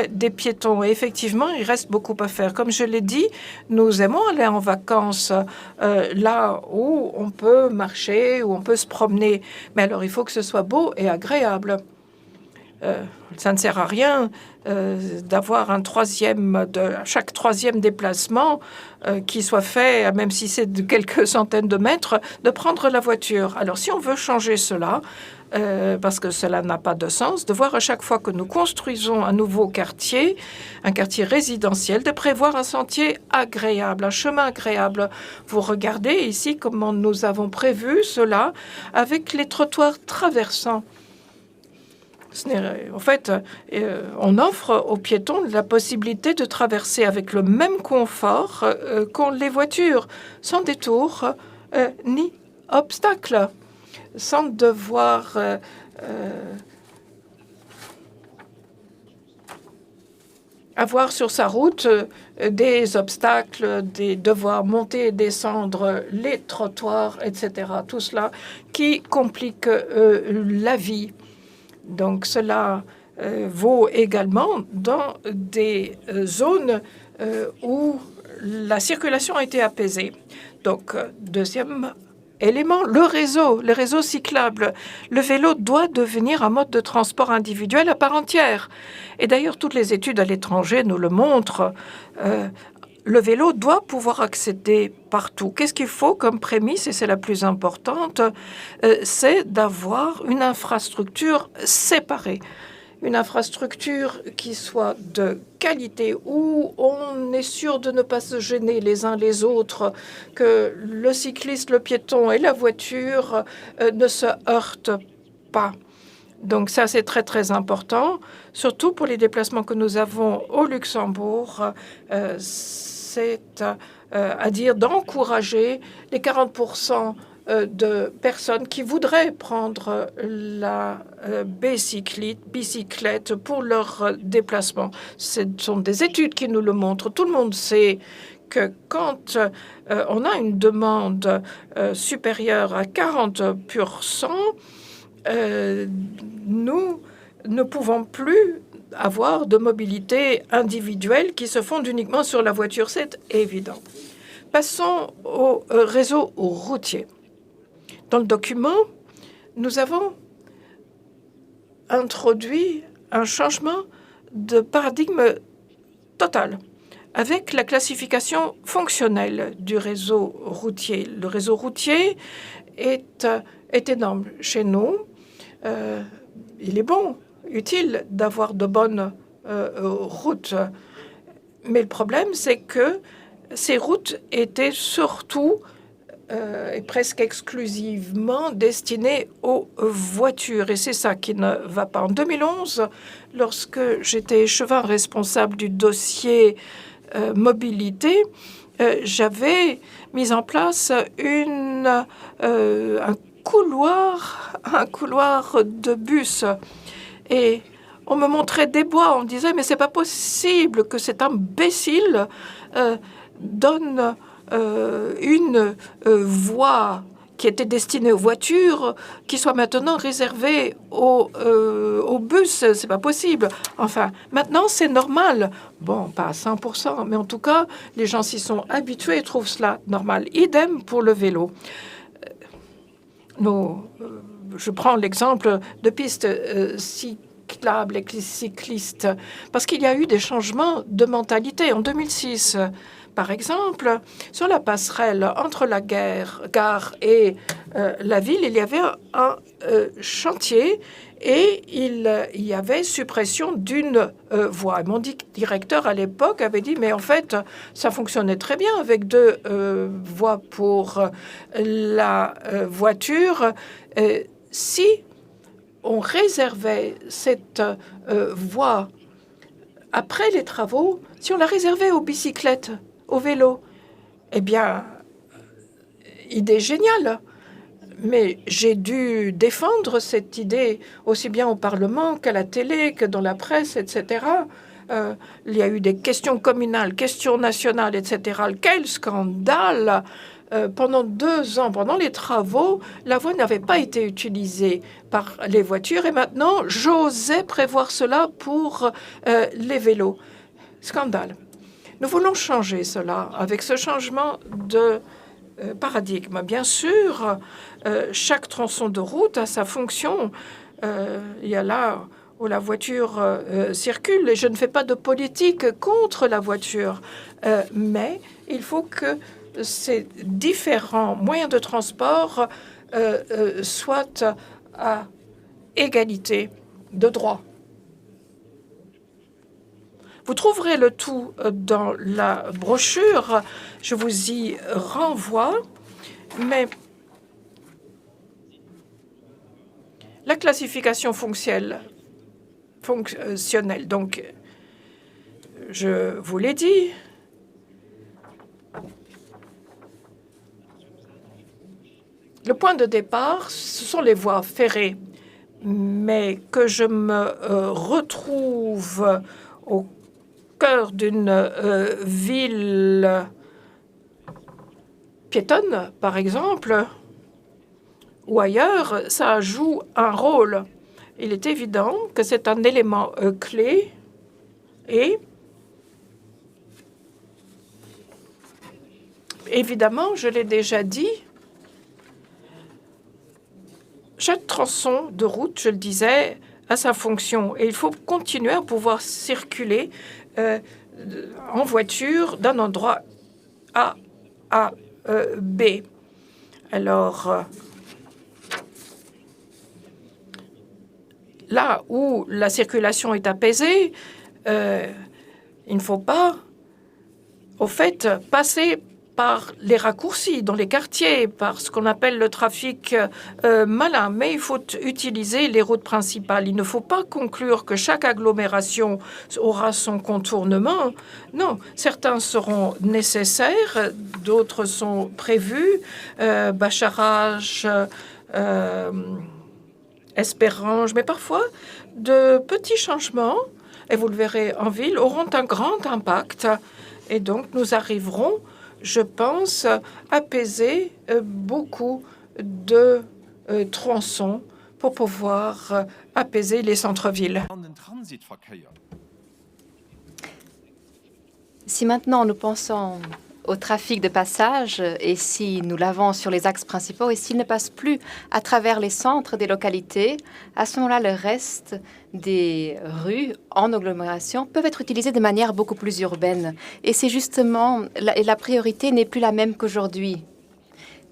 des piétons. Et effectivement, il reste beaucoup à faire. Comme je l'ai dit, nous aimons aller en vacances là où on peut marcher, où on peut se promener. Mais alors, il faut que ce soit beau et agréable. Ça ne sert à rien d'avoir chaque troisième déplacement qui soit fait, même si c'est de quelques centaines de mètres, de prendre la voiture. Alors, si on veut changer cela, parce que cela n'a pas de sens, de voir à chaque fois que nous construisons un nouveau quartier, un quartier résidentiel, de prévoir un sentier agréable, un chemin agréable. Vous regardez ici comment nous avons prévu cela avec les trottoirs traversants. En fait, on offre aux piétons la possibilité de traverser avec le même confort qu'ont les voitures, sans détour ni obstacle, sans devoir avoir sur sa route des obstacles, devoir monter et descendre les trottoirs, etc. Tout cela qui complique la vie. Donc cela vaut également dans des zones où la circulation a été apaisée. Donc, deuxième élément, le réseau cyclable. Le vélo doit devenir un mode de transport individuel à part entière. Et d'ailleurs, toutes les études à l'étranger nous le montrent. Le vélo doit pouvoir accéder partout. Qu'est-ce qu'il faut comme prémisse, et c'est la plus importante, c'est d'avoir une infrastructure séparée. Une infrastructure qui soit de qualité, où on est sûr de ne pas se gêner les uns les autres, que le cycliste, le piéton et la voiture ne se heurtent pas. Donc ça, c'est très, très important, surtout pour les déplacements que nous avons au Luxembourg. C'est à dire d'encourager les 40% de personnes qui voudraient prendre la bicyclette pour leur déplacement. Ce sont des études qui nous le montrent. Tout le monde sait que quand on a une demande supérieure à 40%, nous ne pouvons plus avoir de mobilité individuelle qui se fonde uniquement sur la voiture. C'est évident. Passons au réseau routier. Dans le document, nous avons introduit un changement de paradigme total avec la classification fonctionnelle du réseau routier. Le réseau routier est énorme chez nous. Il est bon, utile d'avoir de bonnes routes. Mais le problème, c'est que ces routes étaient surtout et presque exclusivement destinées aux voitures. Et c'est ça qui ne va pas. En 2011, lorsque j'étais échevin responsable du dossier mobilité, j'avais mis en place un couloir de bus. Et on me montrait des bois. On disait, mais c'est pas possible que cet imbécile donne une voie qui était destinée aux voitures, qui soit maintenant réservée aux bus. C'est pas possible. Enfin, maintenant, c'est normal. Bon, pas à 100%, mais en tout cas, les gens s'y sont habitués et trouvent cela normal. Idem pour le vélo. Je prends l'exemple de pistes cyclables et cyclistes, parce qu'il y a eu des changements de mentalité. En 2006, par exemple, sur la passerelle entre la gare et la ville, il y avait un chantier et il y avait suppression d'une voie. Et mon directeur à l'époque avait dit, mais en fait, ça fonctionnait très bien avec 2 voies pour la voiture. Si on réservait cette voie après les travaux, si on la réservait aux bicyclettes, au vélo, eh bien, idée géniale. Mais j'ai dû défendre cette idée aussi bien au Parlement qu'à la télé, que dans la presse, etc. Il y a eu des questions communales, questions nationales, etc. Quel scandale! Pendant 2 ans, pendant les travaux, la voie n'avait pas été utilisée par les voitures et maintenant, j'osais prévoir cela pour les vélos. Scandale. Nous voulons changer cela avec ce changement de paradigme. Bien sûr, chaque tronçon de route a sa fonction. Il y a là où la voiture circule et je ne fais pas de politique contre la voiture, mais il faut que ces différents moyens de transport soient à égalité de droit. Vous trouverez le tout dans la brochure. Je vous y renvoie. Mais la classification fonctionnelle, donc, je vous l'ai dit, le point de départ, ce sont les voies ferrées. Mais que je me retrouve au cœur d'une ville piétonne, par exemple, ou ailleurs, ça joue un rôle. Il est évident que c'est un élément clé et évidemment, je l'ai déjà dit, chaque tronçon de route, je le disais, a sa fonction et il faut continuer à pouvoir circuler en voiture d'un endroit A à B. Alors, là où la circulation est apaisée, il ne faut pas, au fait, passer par les raccourcis dans les quartiers, par ce qu'on appelle le trafic malin, mais il faut utiliser les routes principales. Il ne faut pas conclure que chaque agglomération aura son contournement. Non, certains seront nécessaires, d'autres sont prévus. Bacharach, Espérange, mais parfois de petits changements, et vous le verrez en ville, auront un grand impact. Et donc, nous arriverons, je pense, à apaiser beaucoup de tronçons pour pouvoir apaiser les centres-villes. Si maintenant nous pensons au trafic de passage et si nous l'avons sur les axes principaux et s'il ne passe plus à travers les centres des localités, à ce moment-là, le reste des rues en agglomération peuvent être utilisées de manière beaucoup plus urbaine. Et c'est justement, la priorité n'est plus la même qu'aujourd'hui.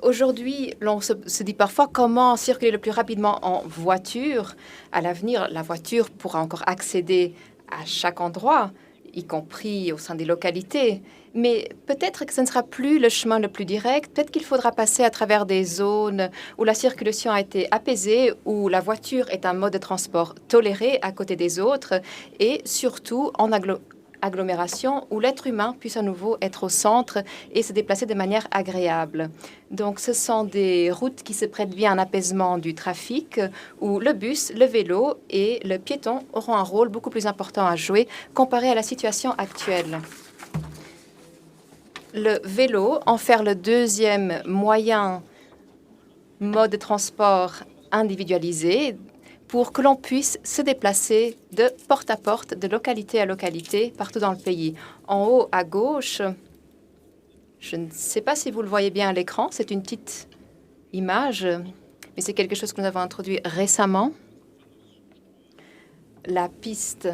Aujourd'hui, l'on se dit parfois comment circuler le plus rapidement en voiture. À l'avenir, la voiture pourra encore accéder à chaque endroit, y compris au sein des localités. Mais peut-être que ce ne sera plus le chemin le plus direct. Peut-être qu'il faudra passer à travers des zones où la circulation a été apaisée, où la voiture est un mode de transport toléré à côté des autres, et surtout en agglomération où l'être humain puisse à nouveau être au centre et se déplacer de manière agréable. Donc ce sont des routes qui se prêtent bien à un apaisement du trafic, où le bus, le vélo et le piéton auront un rôle beaucoup plus important à jouer comparé à la situation actuelle. Le vélo, en faire le deuxième mode de transport individualisé pour que l'on puisse se déplacer de porte à porte, de localité à localité, partout dans le pays. En haut à gauche, je ne sais pas si vous le voyez bien à l'écran, c'est une petite image, mais c'est quelque chose que nous avons introduit récemment. La piste,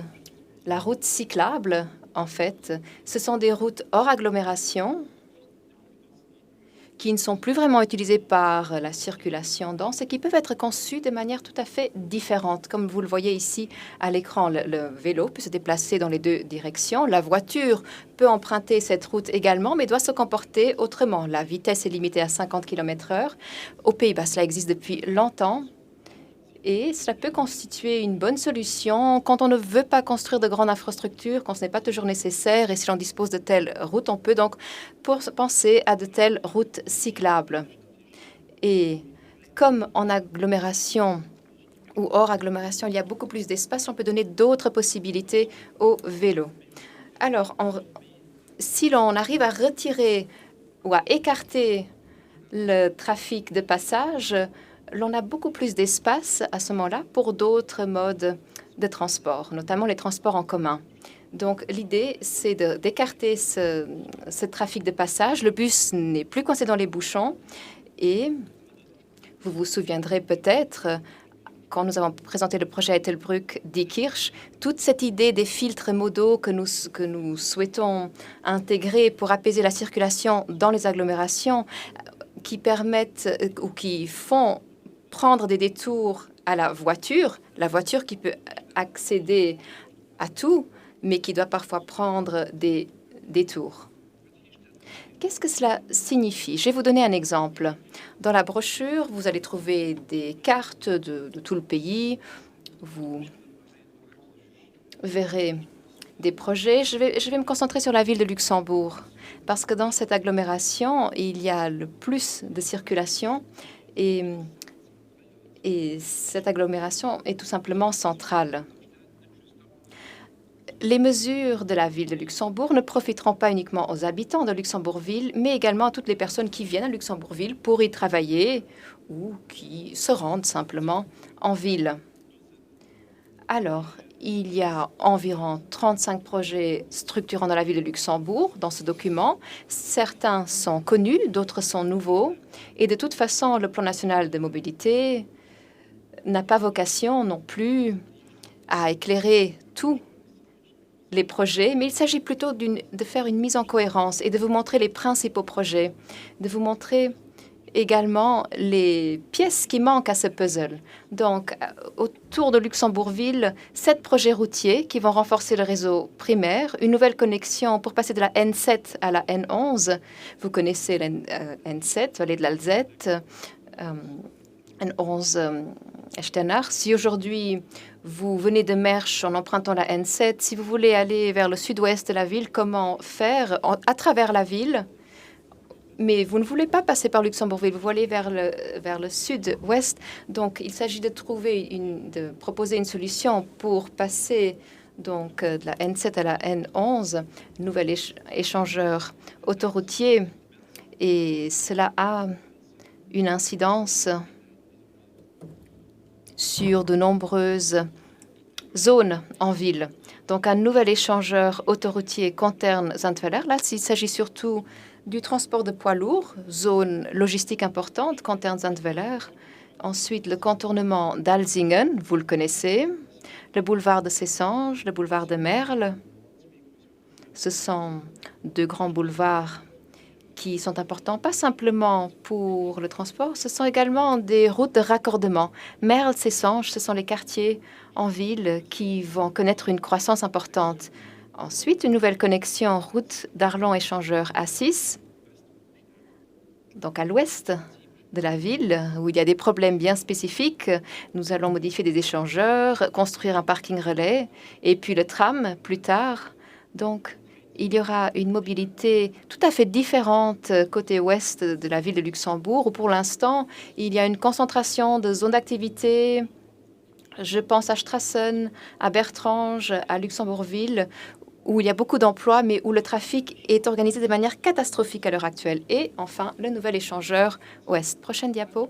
la route cyclable, en fait, ce sont des routes hors agglomération qui ne sont plus vraiment utilisées par la circulation dense et qui peuvent être conçues de manière tout à fait différente. Comme vous le voyez ici à l'écran, le vélo peut se déplacer dans les deux directions. La voiture peut emprunter cette route également, mais doit se comporter autrement. La vitesse est limitée à 50 km/h. Aux Pays-Bas, cela existe depuis longtemps. Et cela peut constituer une bonne solution quand on ne veut pas construire de grandes infrastructures, quand ce n'est pas toujours nécessaire. Et si l'on dispose de telles routes, on peut donc penser à de telles routes cyclables. Et comme en agglomération ou hors agglomération, il y a beaucoup plus d'espace, on peut donner d'autres possibilités au vélo. Alors, si l'on arrive à retirer ou à écarter le trafic de passage, l'on a beaucoup plus d'espace à ce moment-là pour d'autres modes de transport, notamment les transports en commun. Donc, l'idée, c'est d'écarter ce trafic de passage. Le bus n'est plus coincé dans les bouchons. Et vous vous souviendrez peut-être, quand nous avons présenté le projet Ettelbrück-Diekirch, toute cette idée des filtres modaux que nous souhaitons intégrer pour apaiser la circulation dans les agglomérations, qui permettent ou qui font prendre des détours à la voiture qui peut accéder à tout, mais qui doit parfois prendre des détours. Qu'est-ce que cela signifie? Je vais vous donner un exemple. Dans la brochure, vous allez trouver des cartes de tout le pays. Vous verrez des projets. Je vais me concentrer sur la ville de Luxembourg, parce que dans cette agglomération, il y a le plus de circulation et cette agglomération est tout simplement centrale. Les mesures de la ville de Luxembourg ne profiteront pas uniquement aux habitants de Luxembourgville, mais également à toutes les personnes qui viennent à Luxembourgville pour y travailler ou qui se rendent simplement en ville. Alors, il y a environ 35 projets structurants dans la ville de Luxembourg dans ce document. Certains sont connus, d'autres sont nouveaux. Et de toute façon, le plan national de mobilité n'a pas vocation non plus à éclairer tous les projets, mais il s'agit plutôt de faire une mise en cohérence et de vous montrer les principaux projets, de vous montrer également les pièces qui manquent à ce puzzle. Donc, autour de Luxembourgville, 7 projets routiers qui vont renforcer le réseau primaire, une nouvelle connexion pour passer de la N7 à la N11. Vous connaissez la N7, vallée de l'Alzette, N11 Echternach. Si aujourd'hui vous venez de Mersch en empruntant la N7, si vous voulez aller vers le sud-ouest de la ville, comment faire à travers la ville? Mais vous ne voulez pas passer par Luxembourgville, vous voulez vers le sud-ouest. Donc, il s'agit de proposer une solution pour passer donc de la N7 à la N11, nouvel échangeur autoroutier. Et cela a une incidence sur de nombreuses zones en ville. Donc, un nouvel échangeur autoroutier Kontern-Zandweiler. Là, il s'agit surtout du transport de poids lourds, zone logistique importante, Kontern-Zandweiler. Ensuite, le contournement d'Alzingen, vous le connaissez. Le boulevard de Sessange, le boulevard de Merle. Ce sont 2 grands boulevards qui sont importants, pas simplement pour le transport, ce sont également des routes de raccordement. Merle, Sessange, ce sont les quartiers en ville qui vont connaître une croissance importante. Ensuite, une nouvelle connexion route d'Arlon-Échangeur à 6, donc à l'ouest de la ville, où il y a des problèmes bien spécifiques. Nous allons modifier des échangeurs, construire un parking relais, et puis le tram plus tard. Donc, il y aura une mobilité tout à fait différente côté ouest de la ville de Luxembourg, où pour l'instant, il y a une concentration de zones d'activité. Je pense à Strassen, à Bertrange, à Luxembourgville, où il y a beaucoup d'emplois, mais où le trafic est organisé de manière catastrophique à l'heure actuelle. Et enfin, le nouvel échangeur ouest. Prochaine diapo.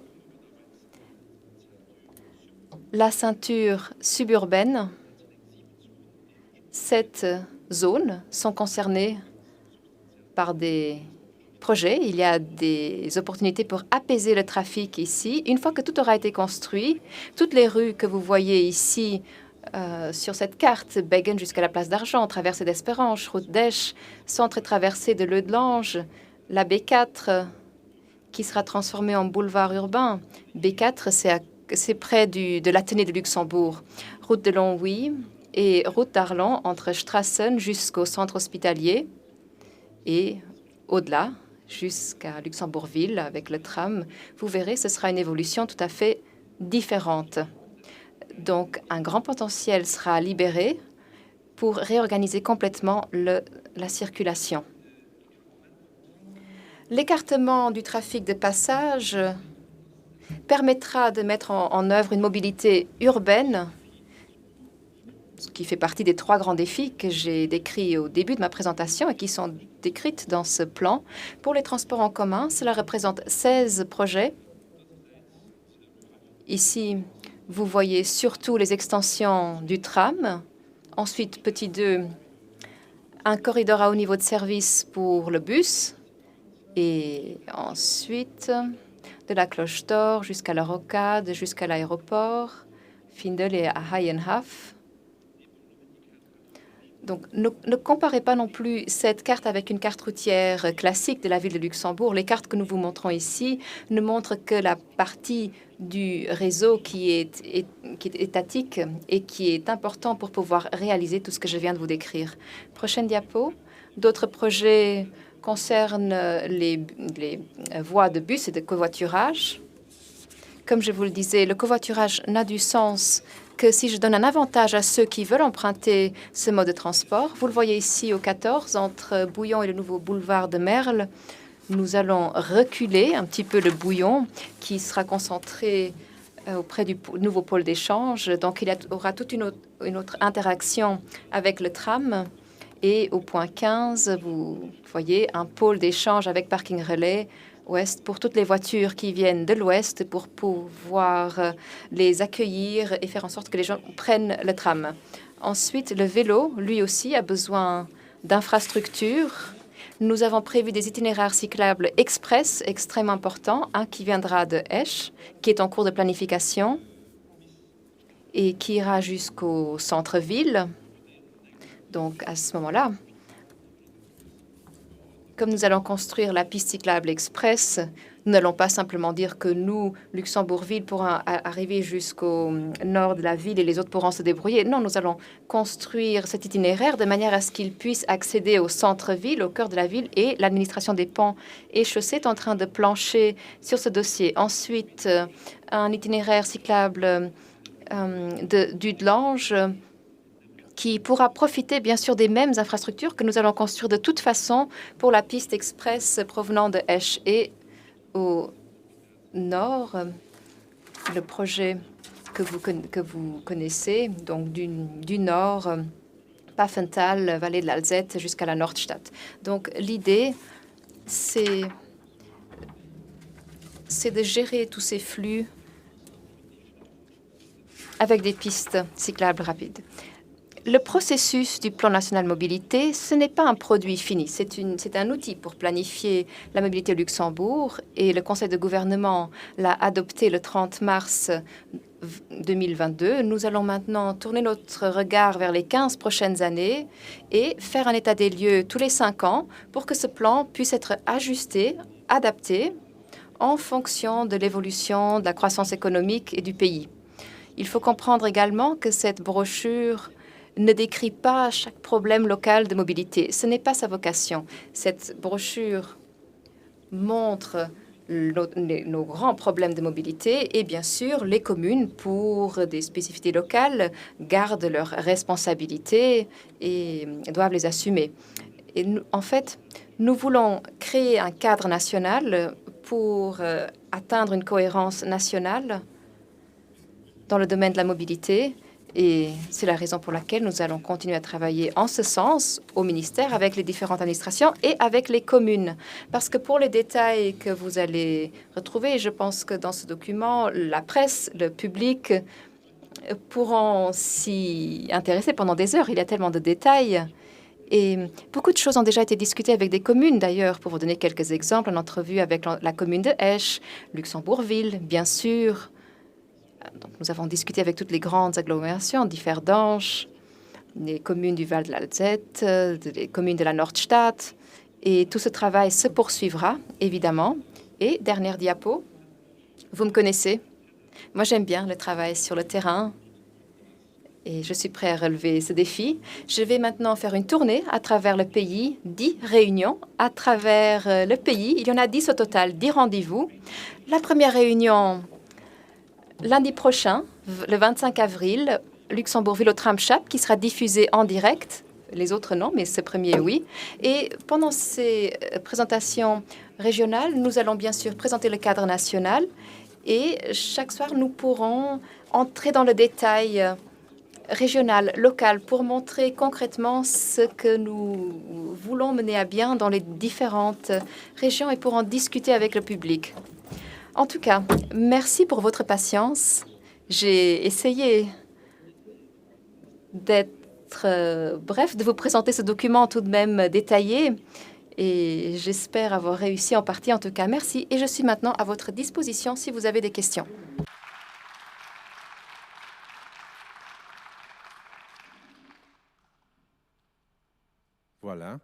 La ceinture suburbaine. Cette zone sont concernées par des projets. Il y a des opportunités pour apaiser le trafic ici. Une fois que tout aura été construit, toutes les rues que vous voyez ici sur cette carte, Beggen jusqu'à la place d'Argent, traversée d'Espérange, route d'Esch, centre et traversée de Leudelange, la B4 qui sera transformée en boulevard urbain. B4, c'est près de l'Athénée de Luxembourg. Route de Longwy et route d'Arlon entre Strassen jusqu'au centre hospitalier et au-delà jusqu'à Luxembourgville avec le tram. Vous verrez, ce sera une évolution tout à fait différente. Donc, un grand potentiel sera libéré pour réorganiser complètement la circulation. L'écartement du trafic de passage permettra de mettre en œuvre une mobilité urbaine, ce qui fait partie des 3 grands défis que j'ai décrits au début de ma présentation et qui sont décrites dans ce plan. Pour les transports en commun, cela représente 16 projets. Ici, vous voyez surtout les extensions du tram. Ensuite, petit 2, un corridor à haut niveau de service pour le bus. Et ensuite, de la Cloche d'Or jusqu'à la Rocade, jusqu'à l'aéroport, Findel et à Hayenhaf. Donc, ne comparez pas non plus cette carte avec une carte routière classique de la ville de Luxembourg. Les cartes que nous vous montrons ici ne montrent que la partie du réseau qui est étatique et qui est important pour pouvoir réaliser tout ce que je viens de vous décrire. Prochaine diapo. D'autres projets concernent les voies de bus et de covoiturage. Comme je vous le disais, le covoiturage n'a du sens que si je donne un avantage à ceux qui veulent emprunter ce mode de transport. Vous le voyez ici au 14, entre Bouillon et le nouveau boulevard de Merle. Nous allons reculer un petit peu le Bouillon qui sera concentré auprès du nouveau pôle d'échange. Donc, il y aura toute une autre interaction avec le tram. Et au point 15, vous voyez un pôle d'échange avec parking relais ouest pour toutes les voitures qui viennent de l'ouest pour pouvoir les accueillir et faire en sorte que les gens prennent le tram. Ensuite, le vélo, lui aussi, a besoin d'infrastructures. Nous avons prévu des itinéraires cyclables express extrêmement importants. Un qui viendra de Esch, qui est en cours de planification et qui ira jusqu'au centre-ville. Donc, à ce moment-là, comme nous allons construire la piste cyclable express, Nous n'allons pas simplement dire que nous, Luxembourg-Ville, pourrons arriver jusqu'au nord de la ville et les autres pourront se débrouiller. Non, nous allons construire cet itinéraire de manière à ce qu'ils puissent accéder au centre-ville, au cœur de la ville, et l'administration des ponts et chaussées est en train de plancher sur ce dossier. Ensuite, un itinéraire cyclable du Delange qui pourra profiter bien sûr des mêmes infrastructures que nous allons construire de toute façon pour la piste express provenant de Esch. Et au nord, le projet que vous connaissez, donc du nord, Pfaffenthal, vallée de l'Alzette, jusqu'à la Nordstadt. Donc l'idée, c'est de gérer tous ces flux avec des pistes cyclables rapides. Le processus du plan national mobilité, ce n'est pas un produit fini. C'est un outil pour planifier la mobilité au Luxembourg et le Conseil de gouvernement l'a adopté le 30 mars 2022. Nous allons maintenant tourner notre regard vers les 15 prochaines années et faire un état des lieux tous les 5 ans pour que ce plan puisse être ajusté, adapté en fonction de l'évolution de la croissance économique et du pays. Il faut comprendre également que cette brochure ne décrit pas chaque problème local de mobilité. Ce n'est pas sa vocation. Cette brochure montre nos grands problèmes de mobilité et bien sûr, les communes, pour des spécificités locales, gardent leurs responsabilités et doivent les assumer. Et en fait, nous voulons créer un cadre national pour atteindre une cohérence nationale dans le domaine de la mobilité. Et c'est la raison pour laquelle nous allons continuer à travailler en ce sens au ministère avec les différentes administrations et avec les communes. Parce que pour les détails que vous allez retrouver, je pense que dans ce document, la presse, le public pourront s'y intéresser pendant des heures. Il y a tellement de détails. Et beaucoup de choses ont déjà été discutées avec des communes, d'ailleurs. Pour vous donner quelques exemples, une entrevue avec la commune de Esch, Luxembourg-Ville, bien sûr. Donc, nous avons discuté avec toutes les grandes agglomérations, Differdange, les communes du Val de l'Alzette, les communes de la Nordstadt. Et tout ce travail se poursuivra, évidemment. Et dernière diapo, vous me connaissez. Moi, j'aime bien le travail sur le terrain. Et je suis prêt à relever ce défi. Je vais maintenant faire une tournée à travers le pays, 10 réunions à travers le pays. Il y en a 10 au total, 10 rendez-vous. La première réunion, lundi prochain, le 25 avril, Luxembourg-Ville au Tramchap, qui sera diffusé en direct. Les autres, non, mais ce premier, oui. Et pendant ces présentations régionales, nous allons bien sûr présenter le cadre national. Et chaque soir, nous pourrons entrer dans le détail régional, local, pour montrer concrètement ce que nous voulons mener à bien dans les différentes régions et pour en discuter avec le public. En tout cas, merci pour votre patience. J'ai essayé d'être bref, de vous présenter ce document tout de même détaillé et j'espère avoir réussi en partie. En tout cas, merci et je suis maintenant à votre disposition si vous avez des questions. Voilà.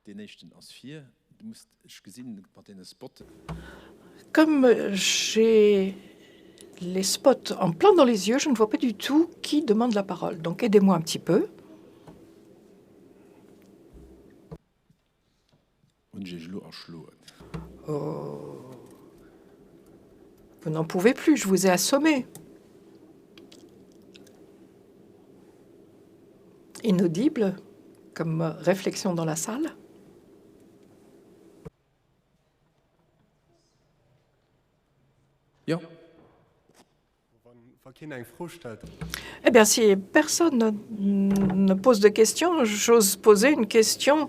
Die nächsten aus 4. Du musst gesehen den Spot. Comme j'ai les spots en plein dans les yeux, je ne vois pas du tout qui demande la parole. Donc aidez-moi un petit peu. Oh. Vous n'en pouvez plus, je vous ai assommé. Inaudible comme réflexion dans la salle. Ja. Eh bien, si personne ne pose de questions, j'ose poser une question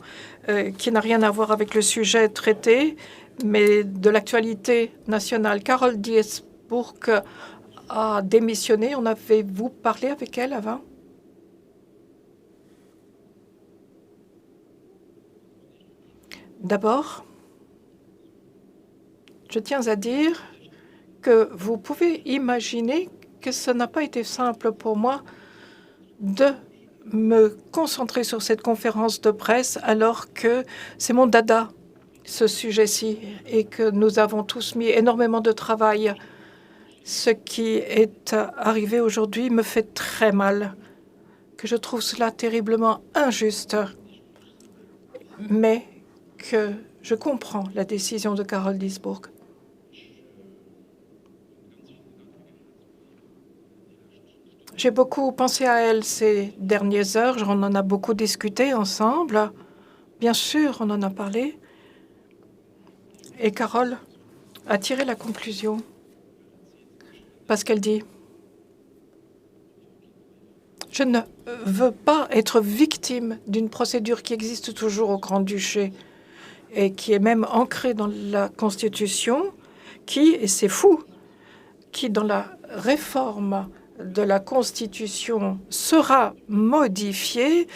qui n'a rien à voir avec le sujet traité, mais de l'actualité nationale. Carole Diesburg a démissionné. En avez-vous parlé avec elle avant? D'abord, je tiens à dire que vous pouvez imaginer que ce n'a pas été simple pour moi de me concentrer sur cette conférence de presse alors que c'est mon dada. ce sujet-ci et que nous avons tous mis énormément de travail. Ce qui est arrivé aujourd'hui me fait très mal, que je trouve cela terriblement injuste, mais que je comprends la décision de Carole Diessbourg. J'ai beaucoup pensé à elle ces dernières heures. On en a beaucoup discuté ensemble. Bien sûr, on en a parlé. Et Carole a tiré la conclusion parce qu'elle dit « Je ne veux pas être victime d'une procédure qui existe toujours au Grand-Duché et qui est même ancrée dans la Constitution, qui, et c'est fou, qui dans la réforme de la Constitution sera modifiée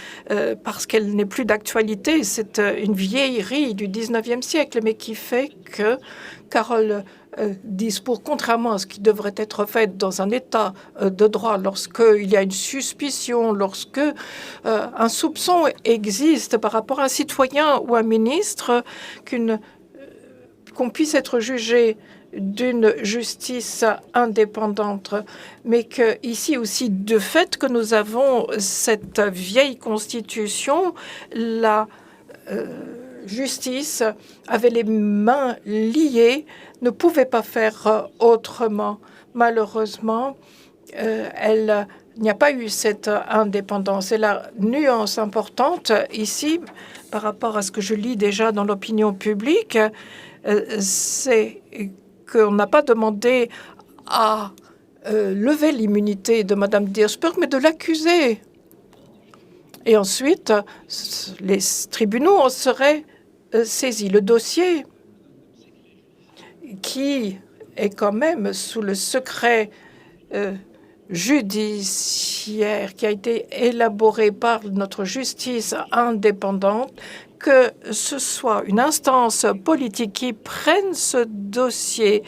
parce qu'elle n'est plus d'actualité. C'est une vieillerie du 19e siècle, mais qui fait que Carole Diessbourg, contrairement à ce qui devrait être fait dans un État de droit, lorsqu'il y a une suspicion, lorsque un soupçon existe par rapport à un citoyen ou un ministre, qu'on puisse être jugé d'une justice indépendante, mais que ici aussi, de fait que nous avons cette vieille constitution, la justice avait les mains liées, ne pouvait pas faire autrement. Malheureusement, il n'y a pas eu cette indépendance. Et la nuance importante ici, par rapport à ce que je lis déjà dans l'opinion publique, c'est qu'on n'a pas demandé à lever l'immunité de Mme Diessbourg, mais de l'accuser. Et ensuite, les tribunaux en seraient saisis. Le dossier, qui est quand même sous le secret judiciaire, qui a été élaboré par notre justice indépendante, que ce soit une instance politique qui prenne ce dossier,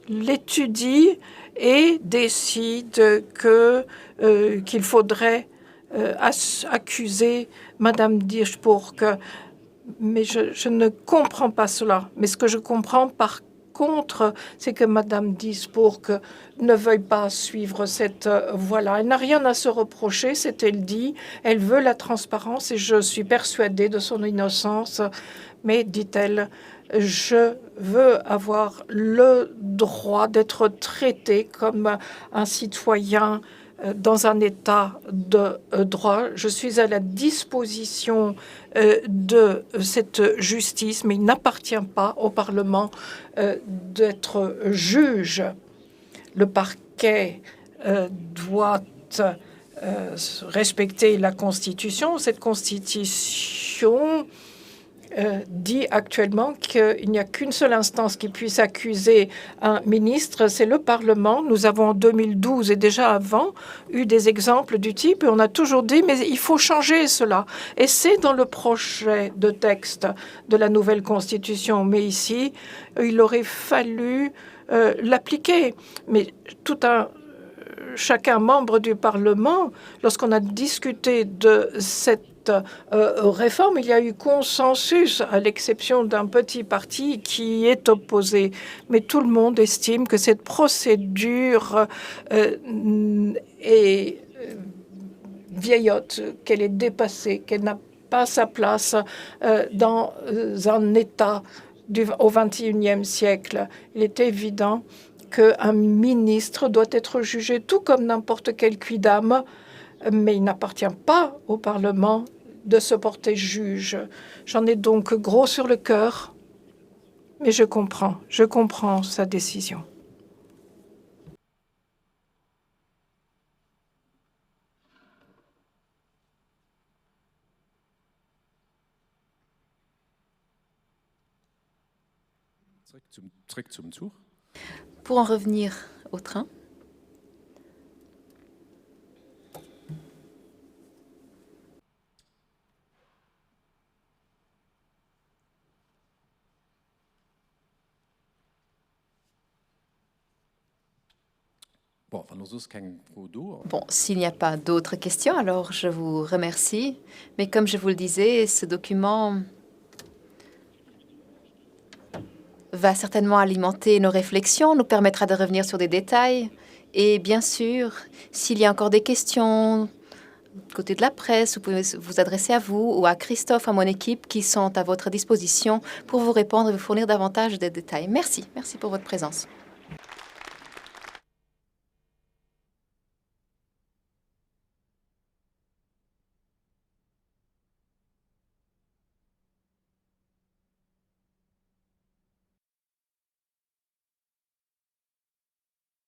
l'étudie et décide qu'il faudrait accuser Mme Diessbourg. Mais je ne comprends pas cela. Mais ce que je comprends par contre, c'est que Mme Diessbourg ne veuille pas suivre cette voie-là. Elle n'a rien à se reprocher, c'est-elle dit. Elle veut la transparence et je suis persuadée de son innocence. Mais, dit-elle, je veux avoir le droit d'être traité comme un citoyen dans un état de droit. Je suis à la disposition de cette justice, mais il n'appartient pas au Parlement d'être juge. Le parquet doit respecter la Constitution. Cette Constitution dit actuellement qu'il n'y a qu'une seule instance qui puisse accuser un ministre, c'est le Parlement. Nous avons en 2012 et déjà avant eu des exemples du type et on a toujours dit mais il faut changer cela. Et c'est dans le projet de texte de la nouvelle Constitution. Mais ici, il aurait fallu l'appliquer. Mais chacun membre du Parlement, lorsqu'on a discuté de cette réforme, il y a eu consensus, à l'exception d'un petit parti qui est opposé. Mais tout le monde estime que cette procédure est vieillotte, qu'elle est dépassée, qu'elle n'a pas sa place dans un État au XXIe siècle. Il est évident qu'un ministre doit être jugé tout comme n'importe quel quidam, mais il n'appartient pas au Parlement de se porter juge. J'en ai donc gros sur le cœur, mais je comprends sa décision. Zurück zum Zug. Pour en revenir au train. Bon, s'il n'y a pas d'autres questions, alors je vous remercie. Mais comme je vous le disais, ce document va certainement alimenter nos réflexions, nous permettra de revenir sur des détails. Et bien sûr, s'il y a encore des questions côté de la presse, vous pouvez vous adresser à vous ou à Christophe, à mon équipe, qui sont à votre disposition pour vous répondre et vous fournir davantage de détails. Merci. Merci pour votre présence.